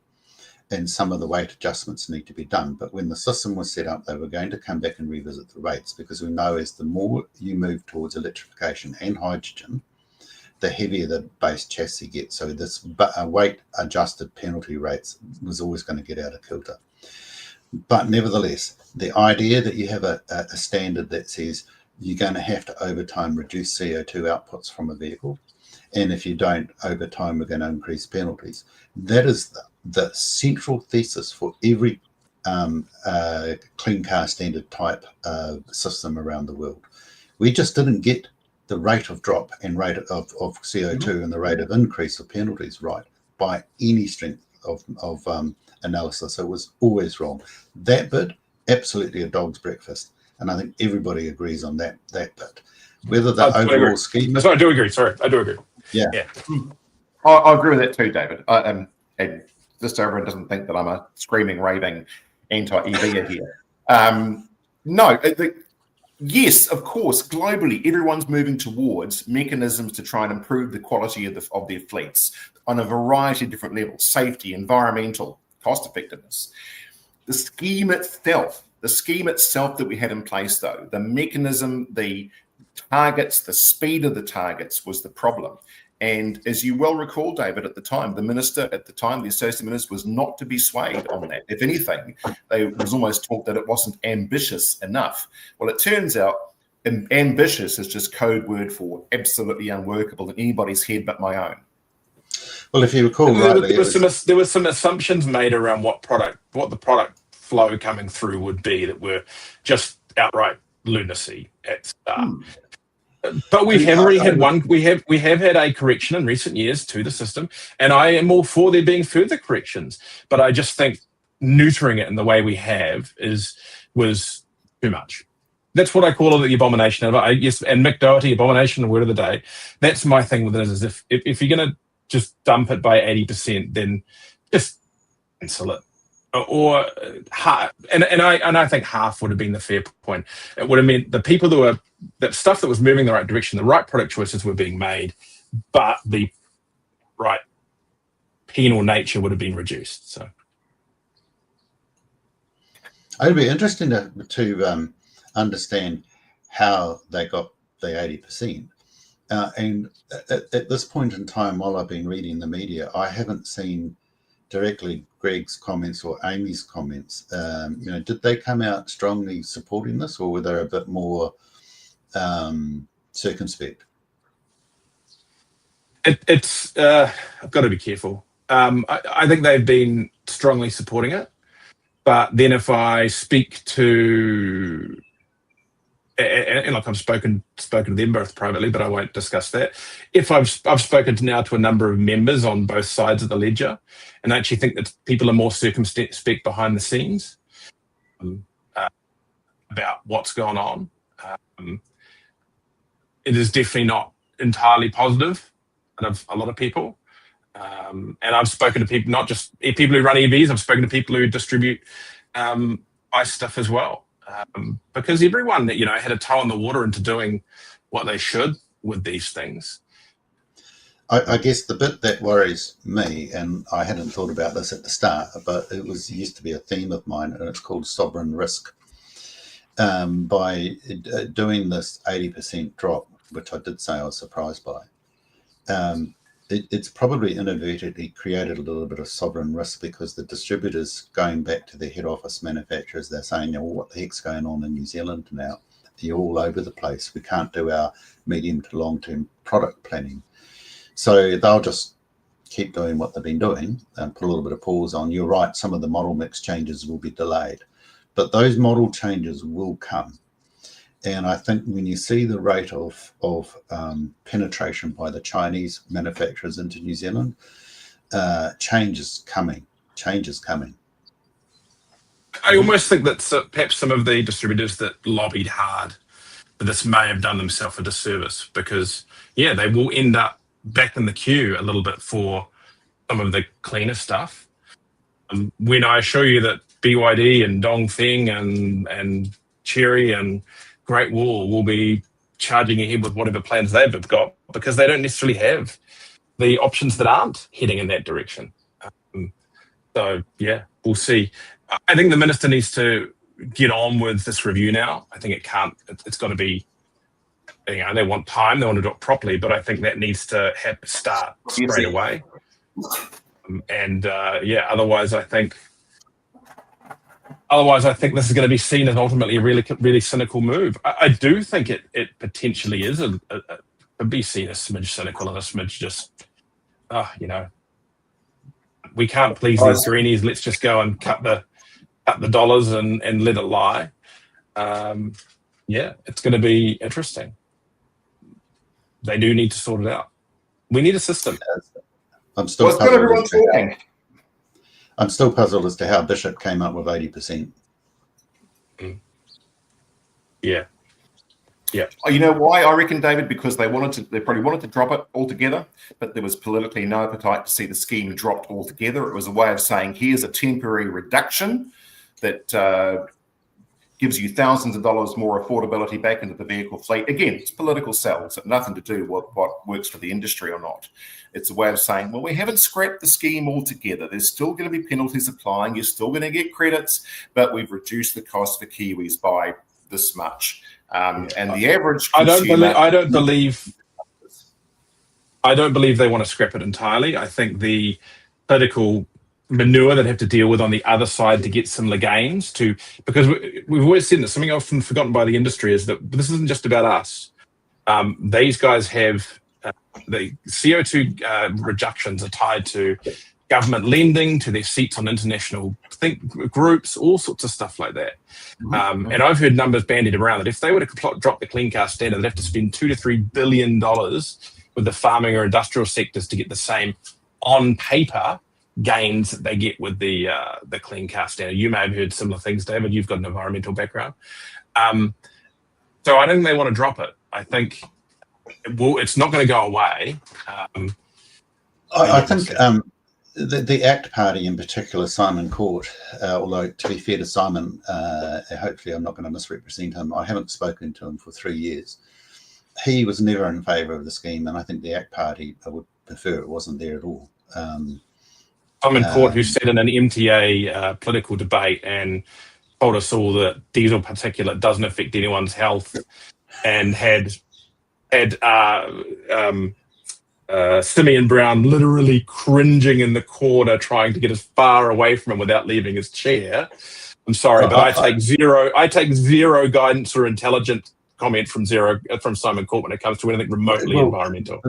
[SPEAKER 2] And some of the weight adjustments need to be done. But when the system was set up, they were going to come back and revisit the rates because we know as the more you move towards electrification and hydrogen, the heavier the base chassis gets. So this weight adjusted penalty rates was always going to get out of kilter. But nevertheless, the idea that you have a standard that says you're going to have to over time reduce CO2 outputs from a vehicle, and if you don't over time, we're going to increase penalties. That is the central thesis for every clean car standard type system around the world. We just didn't get the rate of drop and rate of CO2 and the rate of increase of penalties right by any strength of analysis. It was always wrong. That bit, absolutely a dog's breakfast. And I think everybody agrees on that bit. Whether the overall scheme...
[SPEAKER 1] That's what I do agree. Sorry, I do agree.
[SPEAKER 2] Yeah.
[SPEAKER 3] I agree with that too, David. And just so everyone doesn't think that I'm a screaming, raving anti-EV here. Yes, of course, globally, everyone's moving towards mechanisms to try and improve the quality of their fleets on a variety of different levels: safety, environmental, cost effectiveness. The scheme itself that we had in place, though, the mechanism, the targets, the speed of the targets was the problem. And as you well recall, David, at the time, the associate minister was not to be swayed on that. If anything, it was almost talk that it wasn't ambitious enough. Well, it turns out ambitious is just code word for absolutely unworkable in anybody's head but my own.
[SPEAKER 2] Well, if you recall rightly,
[SPEAKER 1] there were some assumptions made around what the product flow coming through would be that were just outright lunacy at the start. But we have already had one. We have had a correction in recent years to the system, and I am all for there being further corrections. But I just think neutering it in the way we have was too much. That's what I call it, the abomination of it. Yes, and Mick Doherty, abomination, the word of the day. That's my thing with it. Is if you're going to just dump it by 80%, then just cancel it. Or half, and I think half would have been the fair point. It would have meant the people that stuff that was moving in the right direction, the right product choices were being made, but the right penal nature would have been reduced. So
[SPEAKER 2] it'd be interesting to understand how they got the 80%. And at this point in time, while I've been reading the media, I haven't seen directly Greg's comments or Amy's comments. Did they come out strongly supporting this, or were they a bit more circumspect?
[SPEAKER 1] I've got to be careful. I think they've been strongly supporting it, but then if I speak to and like I've spoken to them both privately, but I won't discuss that. If I've spoken to a number of members on both sides of the ledger, and I actually think that people are more circumspect behind the scenes about what's going on. It is definitely not entirely positive of a lot of people. And I've spoken to people, not just people who run EVs, I've spoken to people who distribute ICE stuff as well. Because everyone that had a toe in the water into doing what they should with these things.
[SPEAKER 2] I guess the bit that worries me, and I hadn't thought about this at the start, but it used to be a theme of mine, and it's called sovereign risk. By doing this 80% drop, which I did say I was surprised by, it's probably inadvertently created a little bit of sovereign risk, because the distributors going back to their head office manufacturers, they're saying, well, what the heck's going on in New Zealand now? You're all over the place. We can't do our medium to long-term product planning. So they'll just keep doing what they've been doing and put a little bit of pause on. You're right, some of the model mix changes will be delayed, but those model changes will come. And I think when you see the rate of penetration by the Chinese manufacturers into New Zealand, change is coming.
[SPEAKER 1] I almost think that perhaps some of the distributors that lobbied hard for this may have done themselves a disservice, because, they will end up back in the queue a little bit for some of the cleaner stuff. When I show you that BYD and Dongfeng and Cherry and Great Wall will be charging ahead with whatever plans they've got, because they don't necessarily have the options that aren't heading in that direction. So, we'll see. I think the minister needs to get on with this review now. I think it's got to be, they want time, they want to do it properly, but I think that needs to start straight away. Otherwise I think this is going to be seen as ultimately a really, really cynical move. I do think it potentially is could be seen as a smidge cynical and a smidge just, we can't please these greenies. Let's just go and cut the dollars and let it lie. It's going to be interesting. They do need to sort it out. We need a system.
[SPEAKER 2] I'm still puzzled as to how Bishop came up with 80%.
[SPEAKER 1] Yeah.
[SPEAKER 3] You know why, I reckon, David? Because they probably wanted to drop it altogether, but there was politically no appetite to see the scheme dropped altogether. It was a way of saying, here's a temporary reduction that gives you thousands of dollars more affordability back into the vehicle fleet. Again, it's political sales. It's nothing to do with what works for the industry or not. It's a way of saying, well, we haven't scrapped the scheme altogether. There's still going to be penalties applying. You're still going to get credits, but we've reduced the cost for Kiwis by this much. And the average consumer,
[SPEAKER 1] I don't believe they want to scrap it entirely. I think the political manure that have to deal with on the other side to get similar gains because we've always said that something often forgotten by the industry is that this isn't just about us. These guys have the CO2 reductions are tied to government lending, to their seats on international groups, all sorts of stuff like that. And I've heard numbers bandied around that if they were to drop the clean car standard, they'd have to spend $2 to $3 billion with the farming or industrial sectors to get the same on paper gains that they get with the clean car standard. You may have heard similar things, David. You've got an environmental background. So I don't think they want to drop it. I think it's not going to go away.
[SPEAKER 2] I think the ACT Party in particular, Simon Court, although to be fair to Simon, hopefully I'm not going to misrepresent him. I haven't spoken to him for 3 years. He was never in favour of the scheme, and I think the ACT Party, I would prefer it wasn't there at all.
[SPEAKER 1] Simon Court, who sat in an MTA political debate and told us all that diesel particulate doesn't affect anyone's health, and had Simeon Brown literally cringing in the corner, trying to get as far away from him without leaving his chair. I'm sorry, but I take zero guidance or intelligent comment from Simon Court when it comes to anything remotely environmental.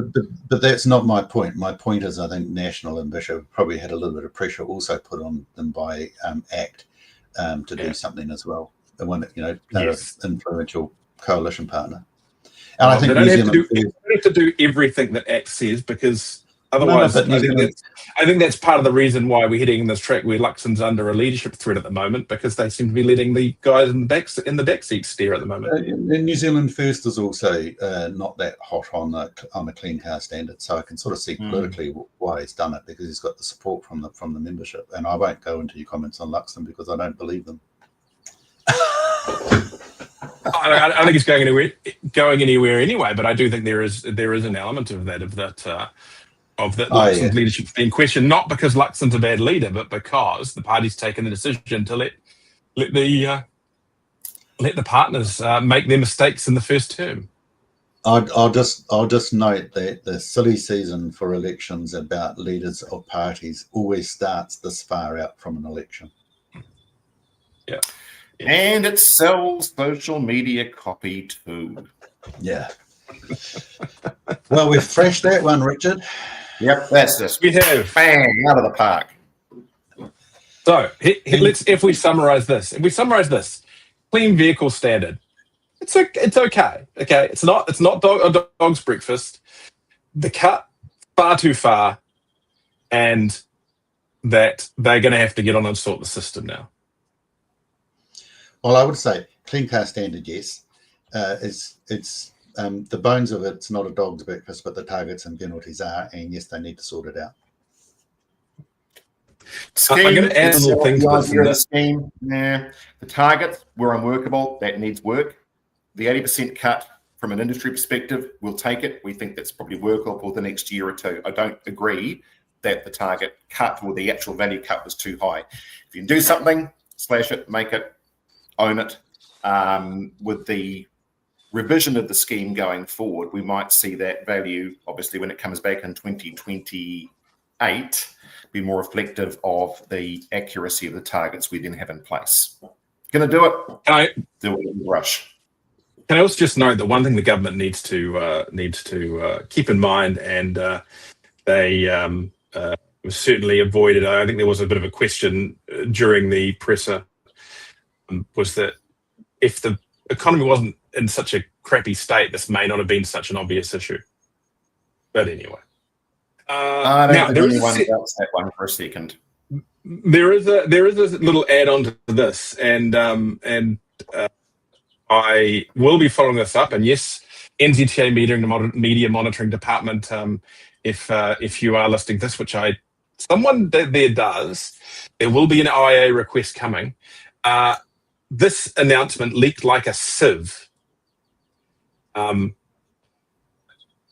[SPEAKER 2] But that's not my point. My point is, I think National and Bishop probably had a little bit of pressure also put on them by ACT to do something as well. The one that, they're an influential coalition partner. And I think
[SPEAKER 1] they don't have to do everything that ACT says, because otherwise, I think that's part of the reason why we're heading in this track where Luxon's under a leadership threat at the moment, because they seem to be letting the guys in the back seat steer at the moment.
[SPEAKER 2] New Zealand First is also not that hot on the clean car standard, so I can sort of see politically why he's done it, because he's got the support from the membership. And I won't go into your comments on Luxon because I don't believe them.
[SPEAKER 1] I don't think it's going anywhere anyway, but I do think there is an element of that Luxon's leadership being questioned, not because Luxon's a bad leader, but because the party's taken the decision to let the partners make their mistakes in the first term.
[SPEAKER 2] I'll just note that the silly season for elections about leaders of parties always starts this far out from an election.
[SPEAKER 1] Yeah.
[SPEAKER 3] And it sells social media copy too.
[SPEAKER 2] Yeah. Well, we've thrashed that one, Richard.
[SPEAKER 3] Yep, that's this.
[SPEAKER 1] We have.
[SPEAKER 3] Bang, out of the park.
[SPEAKER 1] So if we summarize this, clean vehicle standard, it's okay. Okay, it's not a dog's breakfast. The cut far too far, and that they're going to have to get on and sort the system now.
[SPEAKER 2] Well, I would say clean car standard, yes. It's the bones of it's not a dog's breakfast, but the targets and penalties are, and yes, they need to sort it out.
[SPEAKER 3] Scheme, I'm going to add a little thing to the scheme. Yeah, the targets were unworkable. That needs work. The 80% cut from an industry perspective, we'll take it. We think that's probably workable for the next year or two. I don't agree that the target cut or the actual value cut was too high. If you can do something, slash it, make it, own it. With the revision of the scheme going forward, we might see that value, obviously, when it comes back in 2028, be more reflective of the accuracy of the targets we then have in place. Going to do it? Do it in a rush.
[SPEAKER 1] Can I also just note that one thing the government needs to keep in mind, and they certainly avoided. I think there was a bit of a question during the presser. Was that if the economy wasn't in such a crappy state, this may not have been such an obvious issue. But anyway,
[SPEAKER 3] I don't think anyone else that one for a second.
[SPEAKER 1] There is a little add-on to this, and I will be following this up. And yes, NZTA Media Monitoring Department. If you are listening to this, which someone there does, there will be an IA request coming. This announcement leaked like a sieve, in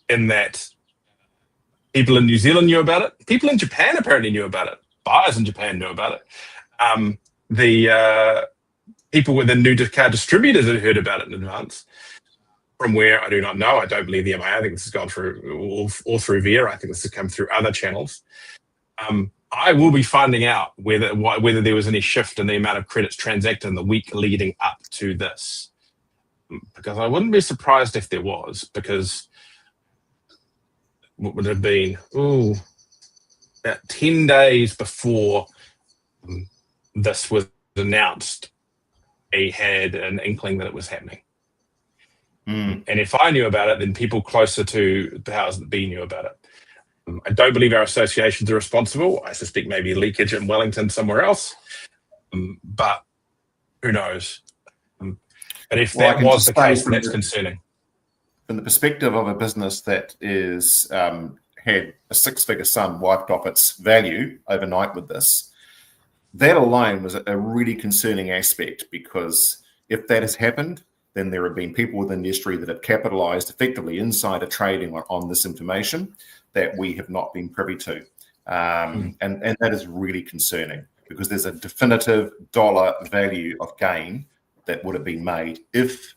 [SPEAKER 1] that people in New Zealand knew about it. People in Japan apparently knew about it. Buyers in Japan knew about it. The people within new car distributors had heard about it in advance. From where, I do not know. I don't believe the MIA. I think this has gone through all through VIA. I think this has come through other channels. I will be finding out whether there was any shift in the amount of credits transacted in the week leading up to this, because I wouldn't be surprised if there was, because what would it have been? About 10 days before this was announced, I had an inkling that it was happening. And if I knew about it, then people closer to the powers that be knew about it. I don't believe our associations are responsible. I suspect maybe leakage in Wellington somewhere else, but who knows? But if that was the case, then that's concerning.
[SPEAKER 3] From the perspective of a business that is had a six-figure sum wiped off its value overnight with this, that alone was a really concerning aspect, because if that has happened, then there have been people within the industry that have capitalized effectively insider trading on this information that we have not been privy to. And that is really concerning, because there's a definitive dollar value of gain that would have been made if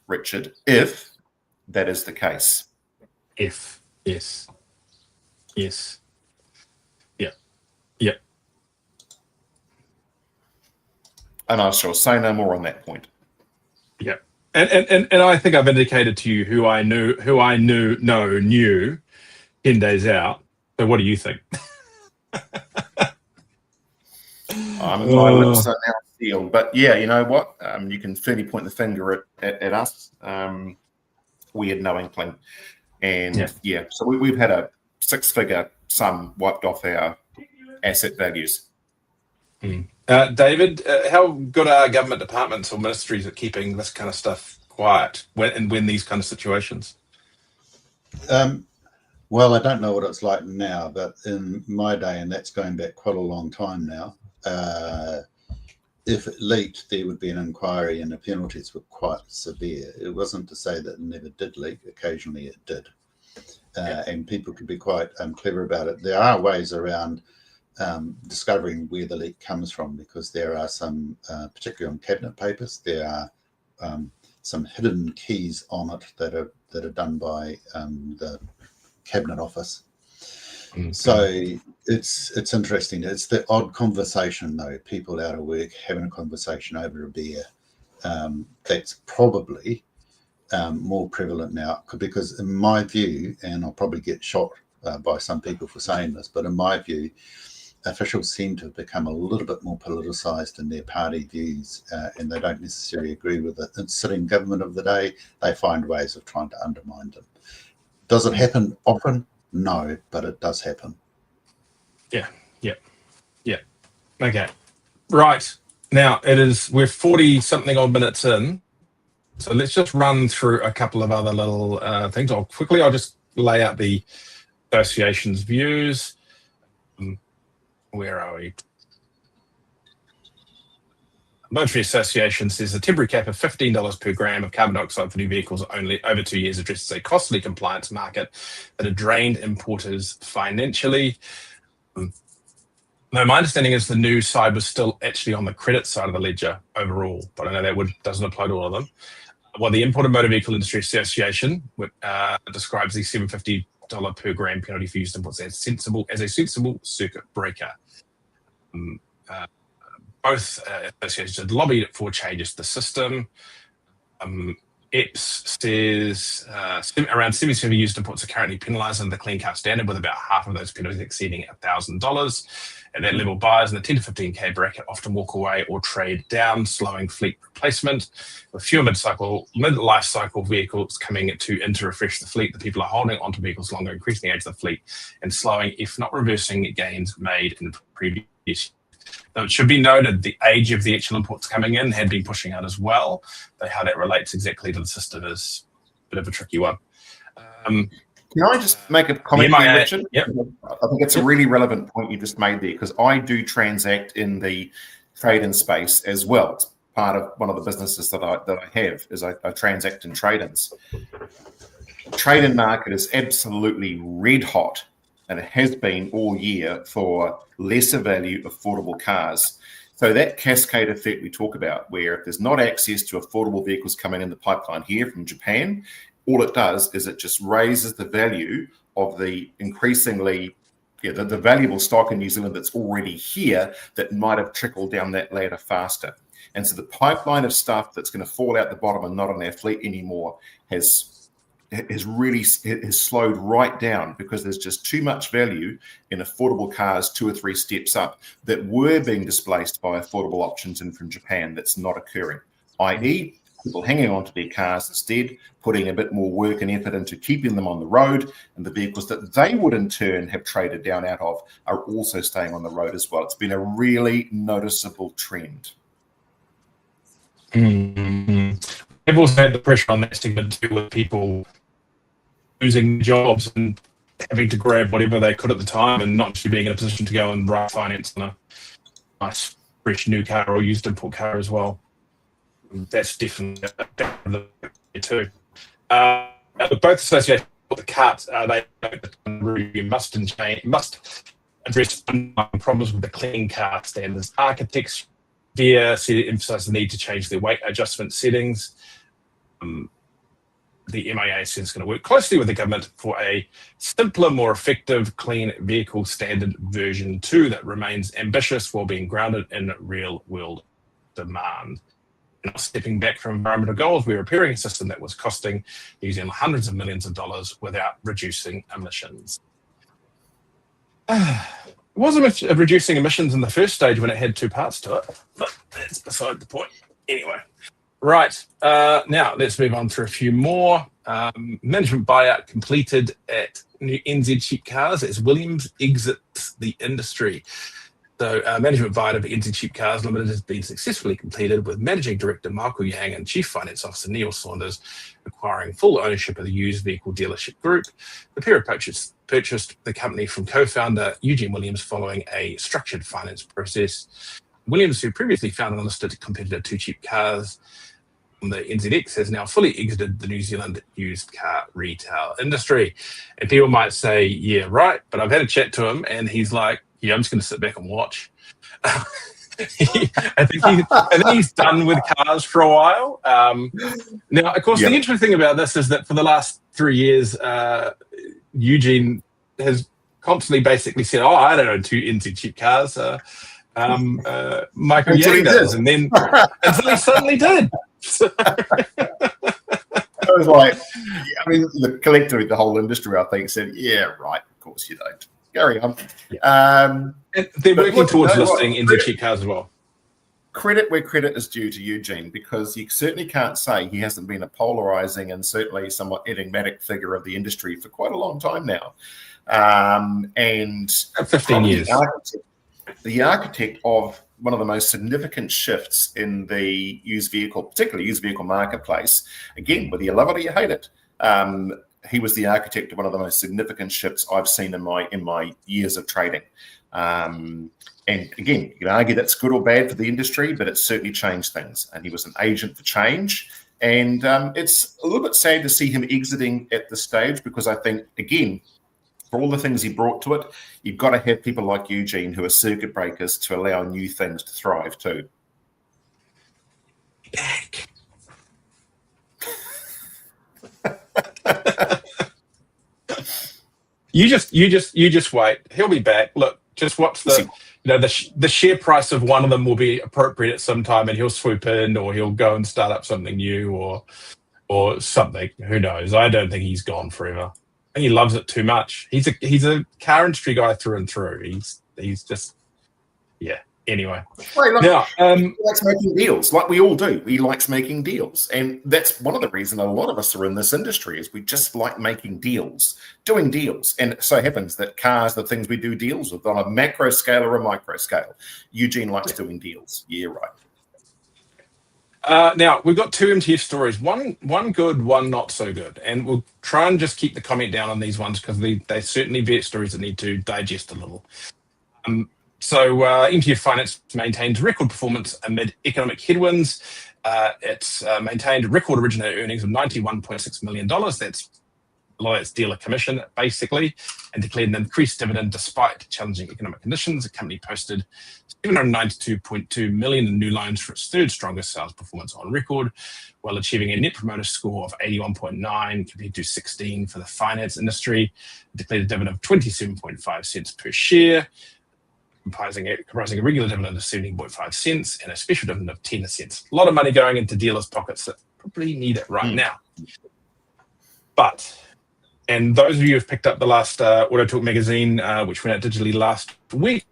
[SPEAKER 3] that is the case.
[SPEAKER 1] Yes. Yeah.
[SPEAKER 3] And I shall say no more on that point.
[SPEAKER 1] Yeah. And I think I've indicated to you who I knew 10 days out. So what do you think?
[SPEAKER 3] My lips are now sealed. But yeah, you know what? You can fairly point the finger at us. We had no inkling. And so we've had a six-figure sum wiped off our asset values.
[SPEAKER 1] David, how good are government departments or ministries at keeping this kind of stuff quiet when these kind of situations?
[SPEAKER 2] Well, I don't know what it's like now, but in my day, and that's going back quite a long time now, if it leaked, there would be an inquiry and the penalties were quite severe. It wasn't to say that it never did leak. Occasionally it did. And people could be quite clever about it. There are ways around discovering where the leak comes from, because there are some, particularly on cabinet papers, there are some hidden keys on it that are done by the Cabinet Office. So it's interesting. It's the odd conversation, though, people out of work having a conversation over a beer. That's probably more prevalent now, because in my view, and I'll probably get shot by some people for saying this, but in my view, officials seem to have become a little bit more politicised in their party views, and they don't necessarily agree with the sitting government of the day. They find ways of trying to undermine them. Does it happen often? No, but it does happen. Yeah.
[SPEAKER 1] Okay. Right. Now we're 40 something odd minutes in. So let's just run through a couple of other little things. I'll just lay out the association's views. Where are we? Motoring Association says the temporary cap of $15 per gram of carbon dioxide for new vehicles only over 2 years addresses a costly compliance market that had drained importers financially. No, my understanding is the new side was still actually on the credit side of the ledger overall, but I know that doesn't apply to all of them. Well, the Imported Motor Vehicle Industry Association describes the $750 per gram penalty for used imports as a sensible circuit breaker. Both associations had lobbied for changes to the system. EPS says around 70% of used imports are currently penalised under the Clean Car Standard, with about half of those penalties exceeding $1,000. At that level, buyers in the 10 to 15K bracket often walk away or trade down, slowing fleet replacement. With fewer mid-life cycle vehicles coming to refresh the fleet, the people are holding onto vehicles longer, increasing the age of the fleet and slowing, if not reversing, gains made in previous years. Now, it should be noted the age of the actual imports coming in had been pushing out as well. But how that relates exactly to the system is a bit of a tricky one.
[SPEAKER 3] Can I just make a comment here, Richard?
[SPEAKER 1] Yep.
[SPEAKER 3] I think it's a really relevant point you just made there, because I do transact in the trade-in space as well. It's part of one of the businesses that I have is I transact in trade-ins. Trade-in market is absolutely red hot, and it has been all year for lesser value affordable cars. So that cascade effect we talk about, where if there's not access to affordable vehicles coming in the pipeline here from Japan, all it does is it just raises the value of the increasingly, the valuable stock in New Zealand that's already here that might have trickled down that ladder faster. And so the pipeline of stuff that's going to fall out the bottom and not on our fleet anymore has slowed right down, because there's just too much value in affordable cars 2 or 3 steps up that were being displaced by affordable options in from Japan. That's not occurring, i.e. people hanging on to their cars instead, putting a bit more work and effort into keeping them on the road, and the vehicles that they would in turn have traded down out of are also staying on the road as well. It's been a really noticeable trend.
[SPEAKER 1] Mm-hmm. They've also had the pressure on that segment too, with people losing jobs and having to grab whatever they could at the time, and not actually being in a position to go and write finance on a nice, fresh new car or used import car as well. That's definitely the too. Both associated with the carts, they must address problems with the clean car standards. Architects there emphasise the need to change their weight adjustment settings. The MIA says it's going to work closely with the government for a simpler, more effective, clean vehicle standard version 2 that remains ambitious while being grounded in real-world demand. Not stepping back from environmental goals, we're repairing a system that was costing New Zealand hundreds of millions of dollars without reducing emissions. It wasn't reducing emissions in the first stage when it had 2 parts to it, but that's beside the point. Anyway, right, now let's move on to a few more. Management buyout completed at NZ Cheap Cars as Williams exits the industry. So management buyout of NZ Cheap Cars Limited has been successfully completed, with Managing Director Michael Yang and Chief Finance Officer Neil Saunders acquiring full ownership of the used vehicle dealership group. The pair purchased the company from co-founder Eugene Williams following a structured finance process. Williams, who previously founded and listed competitor 2 Cheap Cars on the NZX, has now fully exited the New Zealand used car retail industry. And people might say, yeah, right, but I've had a chat to him and he's like, yeah, I'm just going to sit back and watch. I think he's done with cars for a while. Now, of course, The interesting thing about this is that for the last 3 years, Eugene has constantly basically said, oh, I don't own 2 NZ Cheap Cars. Michael Yang does. And then until he suddenly did.
[SPEAKER 3] I was like, I mean, the collective of the whole industry, I think, said, yeah, right, of course you don't. Carry on.
[SPEAKER 1] They're working towards listing NZ Cheap Cars as well.
[SPEAKER 3] Credit where credit is due to Eugene, because you certainly can't say he hasn't been a polarising and certainly somewhat enigmatic figure of the industry for quite a long time now. And
[SPEAKER 1] 15 years.
[SPEAKER 3] The architect of one of the most significant shifts in the used vehicle, particularly used vehicle marketplace, again, whether you love it or you hate it, he was the architect of one of the most significant shifts I've seen in my years of trading. And again, you can argue that's good or bad for the industry, but it certainly changed things. And he was an agent for change. And it's a little bit sad to see him exiting at this stage, because I think, again, for all the things he brought to it, you've got to have people like Eugene who are circuit breakers to allow new things to thrive too.
[SPEAKER 1] You just wait. He'll be back. Look, just watch the share price of one of them will be appropriate at some time, and he'll swoop in, or he'll go and start up something new, or something. Who knows? I don't think he's gone forever. I think he loves it too much. He's a car industry guy through and through. He's just, yeah. Anyway,
[SPEAKER 3] now he likes making deals, like we all do. He likes making deals, and that's one of the reasons a lot of us are in this industry, is we just like making deals, doing deals. And it so happens that cars, the things we do deals with on a macro scale or a micro scale. Eugene likes doing deals. Yeah, right.
[SPEAKER 1] Now we've got 2 MTF stories. One good, one not so good, and we'll try and just keep the comment down on these ones, because they certainly vet stories that need to digest a little. So MTF Finance maintains record performance amid economic headwinds. It's maintained record originated earnings of $91.6 million. That's a lot of that's dealer commission, basically, and declared an increased dividend despite challenging economic conditions. The company posted $792.2 million in new loans for its third strongest sales performance on record, while achieving a net promoter score of 81.9 compared to 16 for the finance industry. It declared a dividend of 27.5 cents per share, comprising a regular dividend of 17.5 cents and a special dividend of 10 cents. A lot of money going into dealers' pockets that probably need it right now. And those of you who've picked up the last AutoTalk magazine, which went out digitally last week,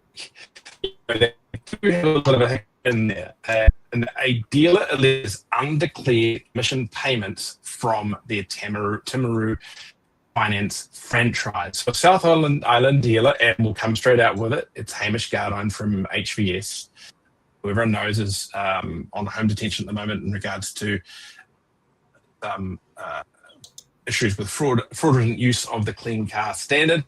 [SPEAKER 1] they do have a little bit of a in there. And a dealer alleges undeclared commission payments from their Timaru finance franchise. So South Island dealer, and we'll come straight out with it. It's Hamish Gardine from HVS, who everyone knows is on home detention at the moment in regards to issues with fraudulent use of the clean car standard.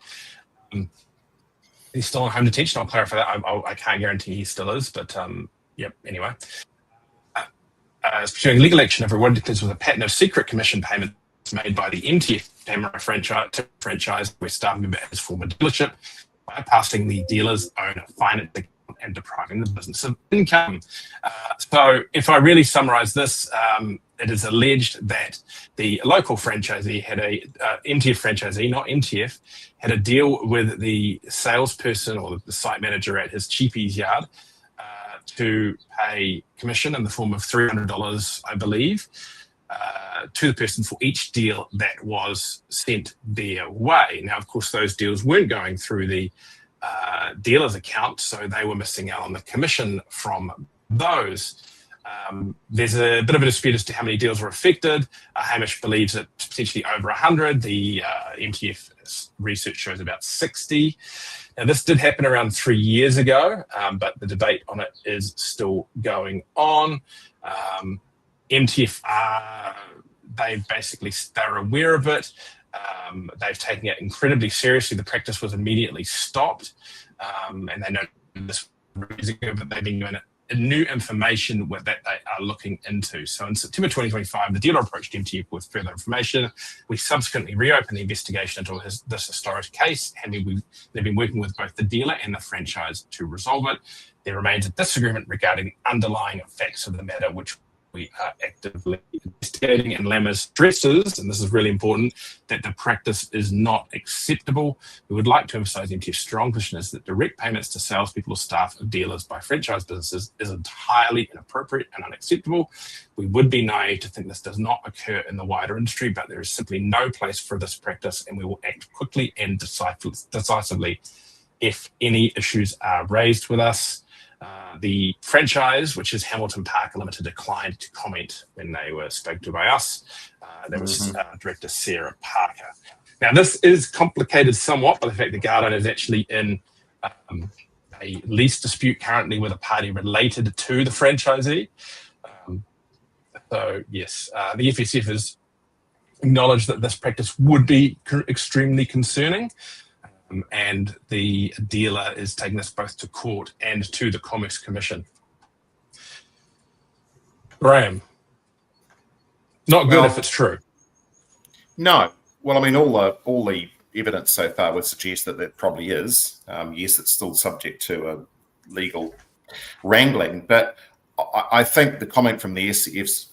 [SPEAKER 1] He's still on home detention. I'll clarify that. I can't guarantee he still is, but yep. Anyway, pursuing legal action over what it declares was a pattern of secret commission payments made by the MTF Tamara franchise, where staff member at his former dealership, bypassing the dealer's own finance account and depriving the business of income. So if I really summarize this, it is alleged that the local franchisee had MTF franchisee, not MTF, had a deal with the salesperson or the site manager at his cheapies yard to pay commission in the form of $300, I believe, to the person for each deal that was sent their way. Now, of course, those deals weren't going through the dealer's account, so they were missing out on the commission from those. There's a bit of a dispute as to how many deals were affected. Hamish believes that potentially over 100. The MTF research shows about 60. Now, this did happen around 3 years ago, but the debate on it is still going on. MTF, they're aware of it. They've taken it incredibly seriously. The practice was immediately stopped, and they know this years ago, but they've been doing it. New information that they are looking into. So in September 2025, the dealer approached MTF with further information. We subsequently reopened the investigation into this historic case, and they've been working with both the dealer and the franchise to resolve it. There remains a disagreement regarding the underlying facts of the matter, which we are actively investigating, and Lammers stresses, and this is really important, that the practice is not acceptable. We would like to emphasize MTF's strong position is that direct payments to salespeople or staff of dealers by franchise businesses is entirely inappropriate and unacceptable. We would be naive to think this does not occur in the wider industry, but there is simply no place for this practice, and we will act quickly and decisively if any issues are raised with us. The franchise, which is Hamilton Parker Limited, declined to comment when they were spoken to by us. That was Director Sarah Parker. Now, this is complicated somewhat by the fact that Gardine is actually in a lease dispute currently with a party related to the franchisee. So, yes, the FSF has acknowledged that this practice would be extremely concerning. And the dealer is taking this both to court and to the Commerce Commission. Graham, not good if it's true.
[SPEAKER 3] No. Well, I mean, all the evidence so far would suggest that it probably is. Yes, it's still subject to a legal wrangling, but I think the comment from the FSF,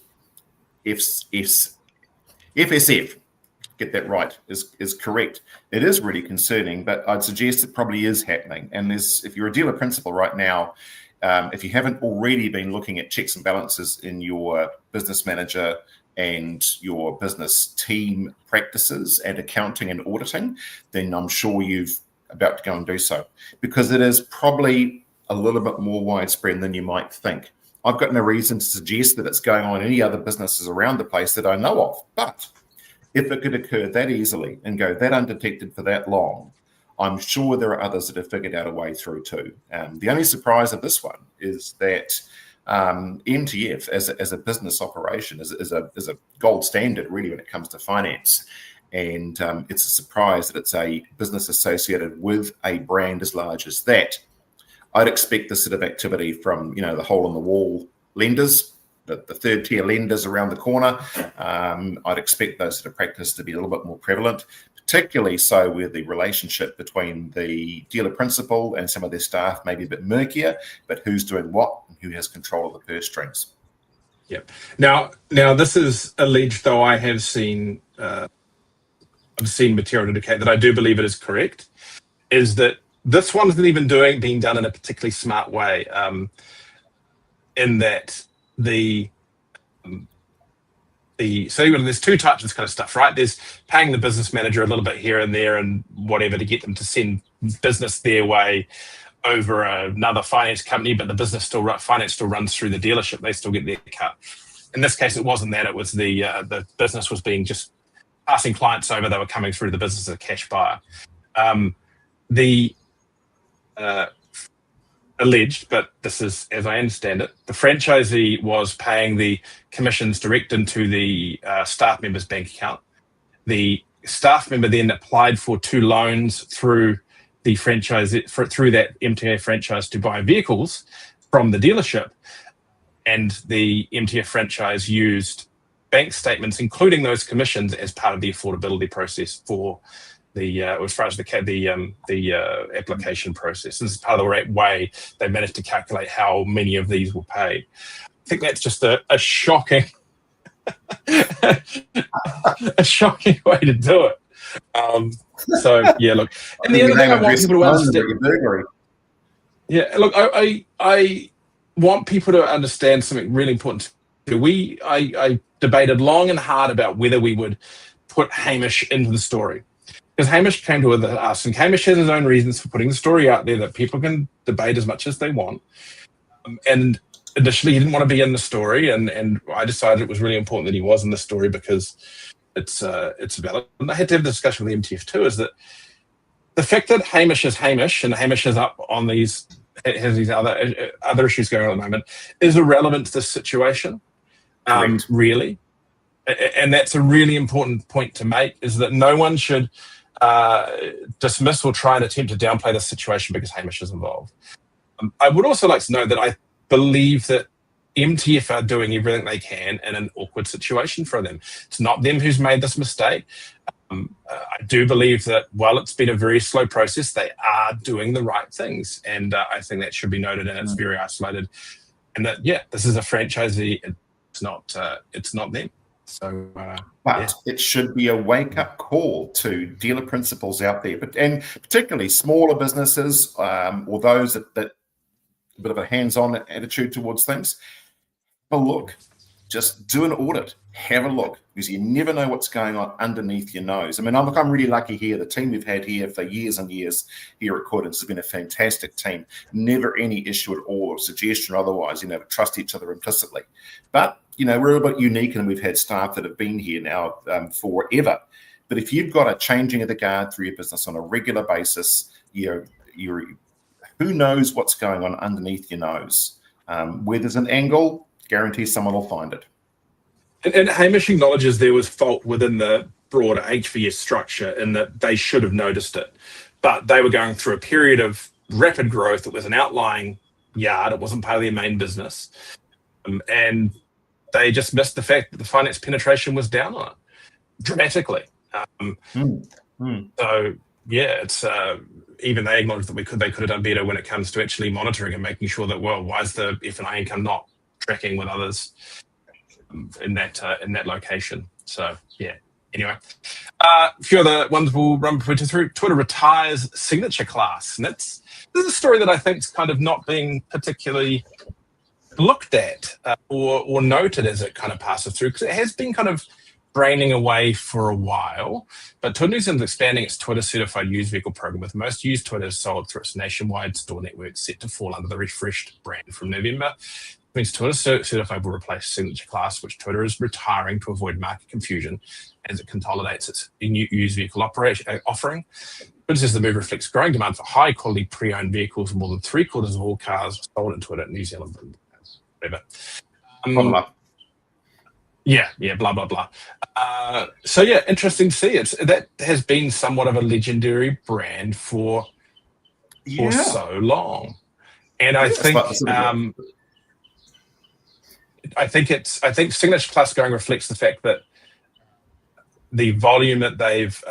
[SPEAKER 3] get that right, is correct. It is really concerning, but I'd suggest it probably is happening. And if you're a dealer principal right now, if you haven't already been looking at checks and balances in your business manager and your business team practices and accounting and auditing, then I'm sure you're about to go and do so, because it is probably a little bit more widespread than you might think. I've got no reason to suggest that it's going on in any other businesses around the place that I know of, but if it could occur that easily and go that undetected for that long, I'm sure there are others that have figured out a way through too. The only surprise of this one is that MTF as a business operation is a gold standard really when it comes to finance. And it's a surprise that it's a business associated with a brand as large as that. I'd expect this sort of activity from, the hole in the wall lenders, third tier lenders around the corner. I'd expect those sort of practice to be a little bit more prevalent, particularly so where the relationship between the dealer principal and some of their staff may be a bit murkier, but who's doing what and who has control of the purse strings.
[SPEAKER 1] Yep. Now this is alleged, though I have seen material to indicate that I do believe it is correct, is that this one isn't even being done in a particularly smart way, in that there's two types of this kind of stuff, right? There's paying the business manager a little bit here and there and whatever to get them to send business their way over another finance company, but the finance still runs through the dealership. They still get their cut. In this case, it wasn't that. It was the business was being just passing clients over. They were coming through the business as a cash buyer. Alleged, but this is, as I understand it, the franchisee was paying the commissions direct into the staff member's bank account. The staff member then applied for 2 loans through the franchise, through that MTA franchise, to buy vehicles from the dealership, and the MTA franchise used bank statements, including those commissions, as part of the affordability process for as far as the application process. This is part of the way they managed to calculate how many of these were paid. I think that's just a shocking, a shocking way to do it. So yeah, look, and the other thing I want people to understand. Yeah, look, I want people to understand something really important. I debated long and hard about whether we would put Hamish into the story, because Hamish came to us, and Hamish has his own reasons for putting the story out there that people can debate as much as they want. And initially, he didn't want to be in the story, and I decided it was really important that he was in the story because it's valid. And I had to have a discussion with the MTF too. Is that the fact that Hamish is Hamish, and Hamish is up on has these other issues going on at the moment, is irrelevant to this situation, really. And that's a really important point to make, is that no one should dismiss or try and attempt to downplay the situation because Hamish is involved. I would also like to know that I believe that MTF are doing everything they can in an awkward situation for them. It's not them who's made this mistake. I do believe that while it's been a very slow process, they are doing the right things. And I think that should be noted, and it's very isolated. And that, yeah, this is a franchisee. It's not them. So,
[SPEAKER 3] but it should be a wake-up call to dealer principals out there, and particularly smaller businesses or those that a bit of a hands-on attitude towards things. Have a look. Just do an audit. Have a look, because you never know what's going on underneath your nose. I mean, I'm really lucky here. The team we've had here for years and years here at Cordons has been a fantastic team. Never any issue at all, or suggestion or otherwise. Trust each other implicitly. But we're a bit unique, and we've had staff that have been here now forever. But if you've got a changing of the guard through your business on a regular basis, who knows what's going on underneath your nose? Where there's an angle, guarantee someone will find it.
[SPEAKER 1] And Hamish acknowledges there was fault within the broader HVS structure, in that they should have noticed it. But they were going through a period of rapid growth. It was an outlying yard. It wasn't part of their main business. And they just missed the fact that the finance penetration was down on it dramatically. So yeah, it's even they acknowledge that they could have done better when it comes to actually monitoring and making sure that, well, why is the F&I income not tracking with others in that location? So yeah. Anyway, a few other ones we'll run through. Twitter retires signature class, and this is a story that I think is kind of not being particularly looked at or noted as it kind of passes through, because it has been kind of draining away for a while. But Twitter New Zealand is expanding its Twitter certified used vehicle program, with most used Twitters sold through its nationwide store network set to fall under the refreshed brand from November. It means Twitter certified will replace signature class, which Twitter is retiring to avoid market confusion as it consolidates its new used vehicle offering. Twitter says the move reflects growing demand for high quality pre-owned vehicles. More than 3/4 of all cars sold in Twitter New Zealand. Whatever. Yeah, blah, blah, blah. So yeah, interesting to see. That has been somewhat of a legendary brand for so long. And I think I think Signature Class going reflects the fact that the volume that they've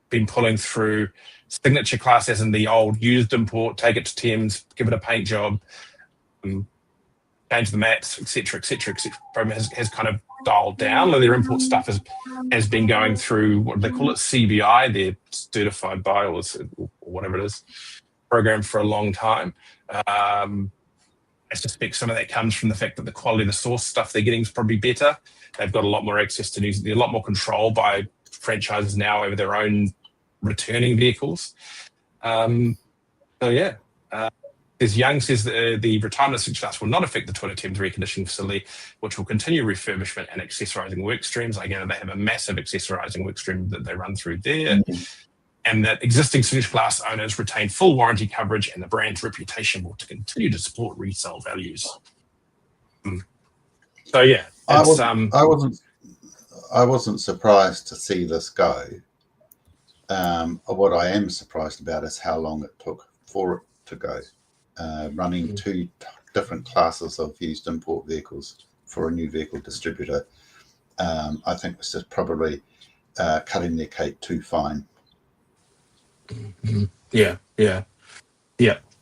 [SPEAKER 1] been pulling through Signature Class, as in the old used import, take it to Thames, give it a paint job, change the mats, etc., has kind of dialed down. And their import stuff has been going through, what do they call it, CBI, their certified buy or whatever it is, program for a long time. I suspect some of that comes from the fact that the quality of the source stuff they're getting is probably better. They've got a lot more access to news. There's a lot more control by franchises now over their own returning vehicles. There's Young says that the retirement of Signature Class will not affect the Toyota Thames reconditioning facility, which will continue refurbishment and accessorizing work streams. Again, they have a massive accessorizing work stream that they run through there. Mm-hmm. And that existing Signature Class owners retain full warranty coverage, and the brand's reputation will continue to support resale values. So yeah,
[SPEAKER 2] I wasn't surprised to see this go. What I am surprised about is how long it took for it to go. Running two different classes of used import vehicles for a new vehicle distributor, I think was just probably cutting their cake too fine.
[SPEAKER 1] Yeah.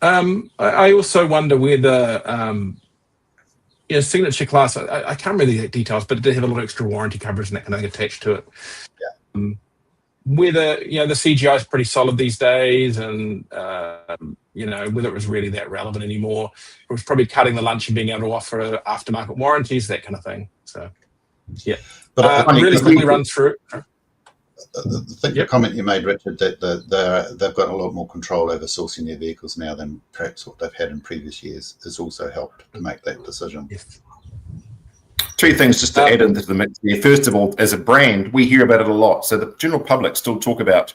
[SPEAKER 1] I also wonder whether Signature Class, I can't remember the details, but it did have a lot of extra warranty coverage and that kind of thing attached to it. Yeah. Whether the CGI is pretty solid these days, and whether it was really that relevant anymore, it was probably cutting the lunch and being able to offer aftermarket warranties, that kind of thing. So yeah, but really quickly run through.
[SPEAKER 2] I think the comment you made, Richard, that they've got a lot more control over sourcing their vehicles now than perhaps what they've had in previous years has also helped to make that decision.
[SPEAKER 1] Yes.
[SPEAKER 3] Two things just to add into the mix here. First of all, as a brand, we hear about it a lot. So the general public still talk about,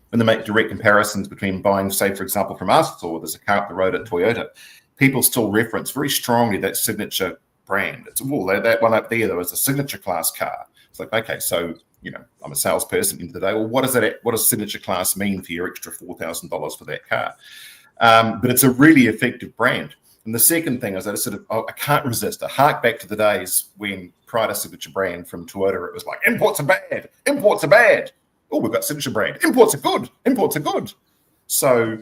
[SPEAKER 3] when they make direct comparisons between buying, say, for example, from us, or there's a car up the road at Toyota, people still reference very strongly that Signature brand. It's, that one up there was a Signature Class car. It's like, okay, so I'm a salesperson into the day. Well, what does Signature Class mean for your extra $4,000 for that car? But it's a really effective brand. And the second thing is that I can't resist. I hark back to the days when prior to Signature brand from Toyota, it was like, imports are bad. Imports are bad. Oh, we've got Signature brand. Imports are good. Imports are good. So,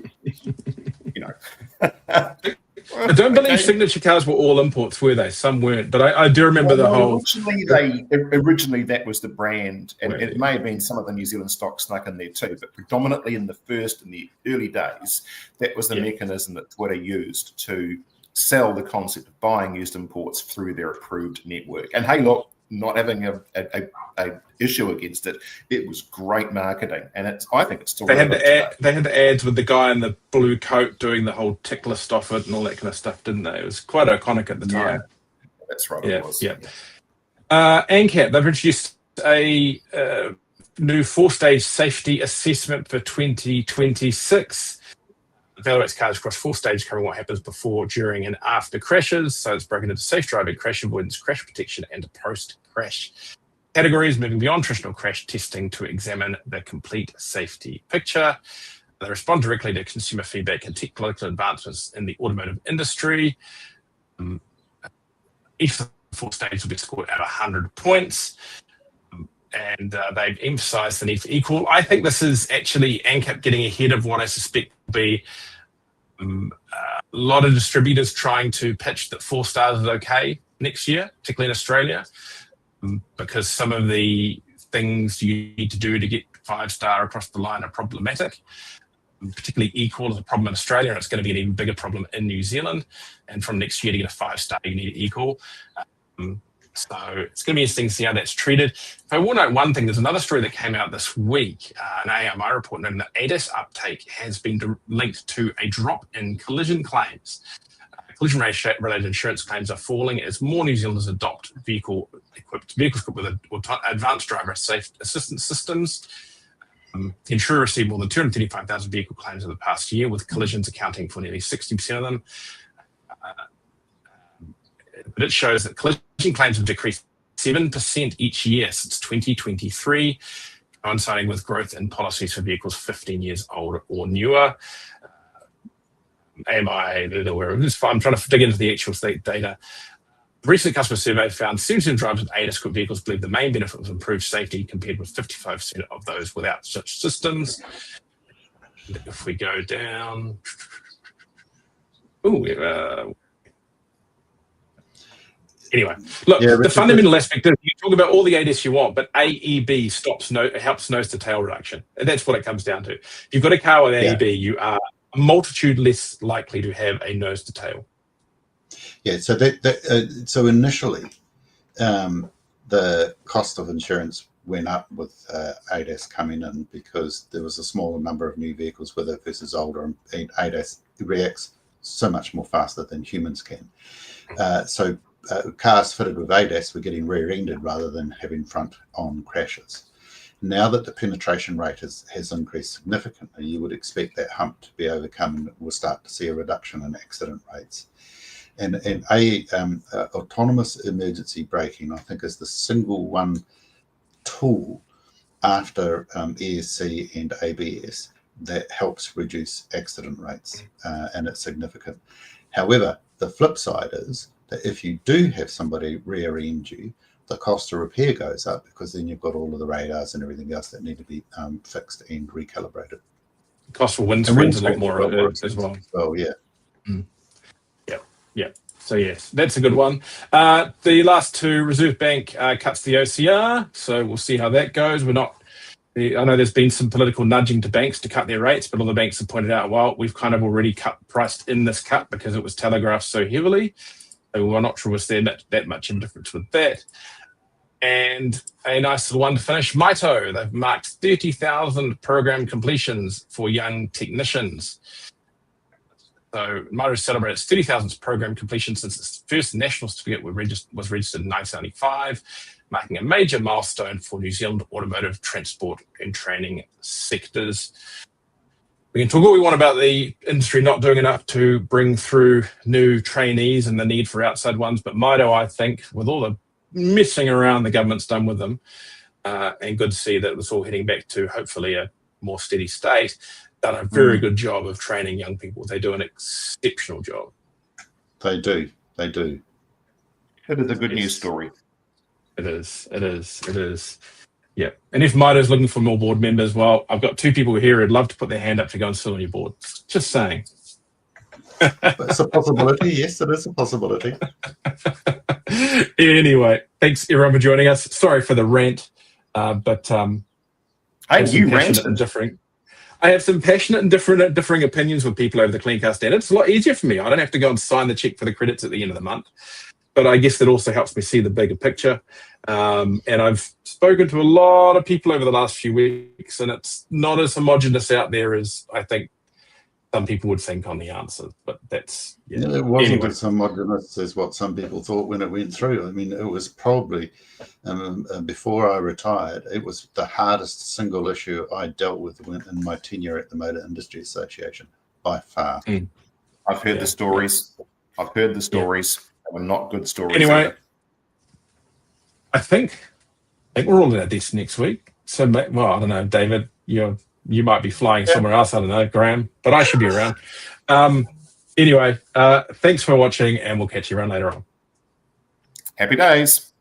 [SPEAKER 1] I don't believe Signature cars were all imports, were they? Some weren't, but I do remember the whole.
[SPEAKER 3] Originally, that was the brand, and it may have been some of the New Zealand stock snuck in there too. But predominantly in the early days, that was the mechanism that Twitter used to sell the concept of buying used imports through their approved network. And hey, look, not having a issue against it, it was great marketing, and I think it's still.
[SPEAKER 1] They had the ads with the guy in the blue coat doing the whole tick list off it and all that kind of stuff, didn't they? It was quite iconic at the time.
[SPEAKER 3] That's right.
[SPEAKER 1] Yeah,
[SPEAKER 3] it was.
[SPEAKER 1] Yeah. ANCAP, they've introduced a new 4-stage safety assessment for 2026. Evaluates cars across 4 stages, covering what happens before, during, and after crashes. So it's broken into safe driving, crash avoidance, crash protection, and post-crash categories, moving beyond traditional crash testing to examine the complete safety picture. They respond directly to consumer feedback and technological advancements in the automotive industry. Each of the 4 stages will be scored at 100 points. And they've emphasised the need for equal. I think this is actually ANCAP getting ahead of what I suspect will be a lot of distributors trying to pitch that 4 stars is okay next year, particularly in Australia, because some of the things you need to do to get 5-star across the line are problematic. Particularly equal is a problem in Australia, and it's going to be an even bigger problem in New Zealand. And from next year to get a 5-star, you need equal. So it's going to be interesting to see how that's treated. If I will note one thing, there's another story that came out this week, an AMI report, noting that ADAS uptake has been linked to a drop in collision claims. Collision-related insurance claims are falling as more New Zealanders adopt vehicles equipped with advanced driver assistance systems. The insurer received more than 235,000 vehicle claims in the past year, with collisions accounting for nearly 60% of them. But it shows that collision claims have decreased 7% each year since 2023, coinciding with growth in policies for vehicles 15 years old or newer. AMI, I'm trying to dig into the actual state data. Recent customer survey found 70% of drivers with ADAS-equipped vehicles believe the main benefit was improved safety, compared with 55% of those without such systems. If we go down, anyway, look, the fundamental aspect is you talk about all the ADAS you want, but AEB helps nose to tail reduction, and that's what it comes down to. If you've got a car with AEB, you are a multitude less likely to have a nose to tail.
[SPEAKER 2] Yeah, so so initially, the cost of insurance went up with ADAS coming in because there was a smaller number of new vehicles with it versus older, and ADAS reacts so much more faster than humans can. So cars fitted with ADAS were getting rear-ended rather than having front-on crashes. Now that the penetration rate has increased significantly, you would expect that hump to be overcome, and we'll start to see a reduction in accident rates. And autonomous emergency braking, I think, is the single one tool after ESC and ABS that helps reduce accident rates, and it's significant. However, the flip side is that if you do have somebody rear-end you, the cost of repair goes up, because then you've got all of the radars and everything else that need to be fixed and recalibrated.
[SPEAKER 1] The cost for windscreen's a lot more as well.
[SPEAKER 2] Oh, yeah.
[SPEAKER 1] Mm. Yeah. So yes, that's a good one. The last two, Reserve Bank cuts the OCR, so we'll see how that goes. I know there's been some political nudging to banks to cut their rates, but all the banks have pointed out, well, we've kind of already priced in this cut because it was telegraphed so heavily. So we're not sure was there that much indifference with that. And a nice little one to finish, Mito. They've marked 30,000 program completions for young technicians. So Mito celebrated its 30,000th program completion since its first national certificate was registered in 1995, marking a major milestone for New Zealand automotive, transport and training sectors. We can talk all we want about the industry not doing enough to bring through new trainees and the need for outside ones, but Mito, I think, with all the messing around the government's done with them, and good to see that it's all heading back to hopefully a more steady state, done a very good job of training young people. They do an exceptional job.
[SPEAKER 2] They do.
[SPEAKER 3] It is a good news story.
[SPEAKER 1] It is. Yeah. And if Mito's looking for more board members, well, I've got two people here who'd love to put their hand up to go and sit on your board. Just saying.
[SPEAKER 2] It's a possibility. Yes, it is a possibility.
[SPEAKER 1] Anyway, thanks everyone for joining us. Sorry for the rant, but
[SPEAKER 3] you ranted.
[SPEAKER 1] I have some passionate and differing opinions with people over the Cleancast standard. It's a lot easier for me. I don't have to go and sign the check for the credits at the end of the month. But I guess that also helps me see the bigger picture. And I've spoken to a lot of people over the last few weeks, and it's not as homogenous out there as I think some people would think on the answer. But that's...
[SPEAKER 2] Yeah, it wasn't as homogenous as what some people thought when it went through. I mean, it was probably, before I retired, it was the hardest single issue I dealt with in my tenure at the Motor Industry Association, by far.
[SPEAKER 3] I've heard the stories. They were not good stories.
[SPEAKER 1] Anyway,
[SPEAKER 3] either.
[SPEAKER 1] I think we're all in our desk next week. So, well, I don't know, David, you might be flying somewhere else. I don't know, Graham, but I should be around. Anyway, thanks for watching, and we'll catch you around later on.
[SPEAKER 3] Happy days.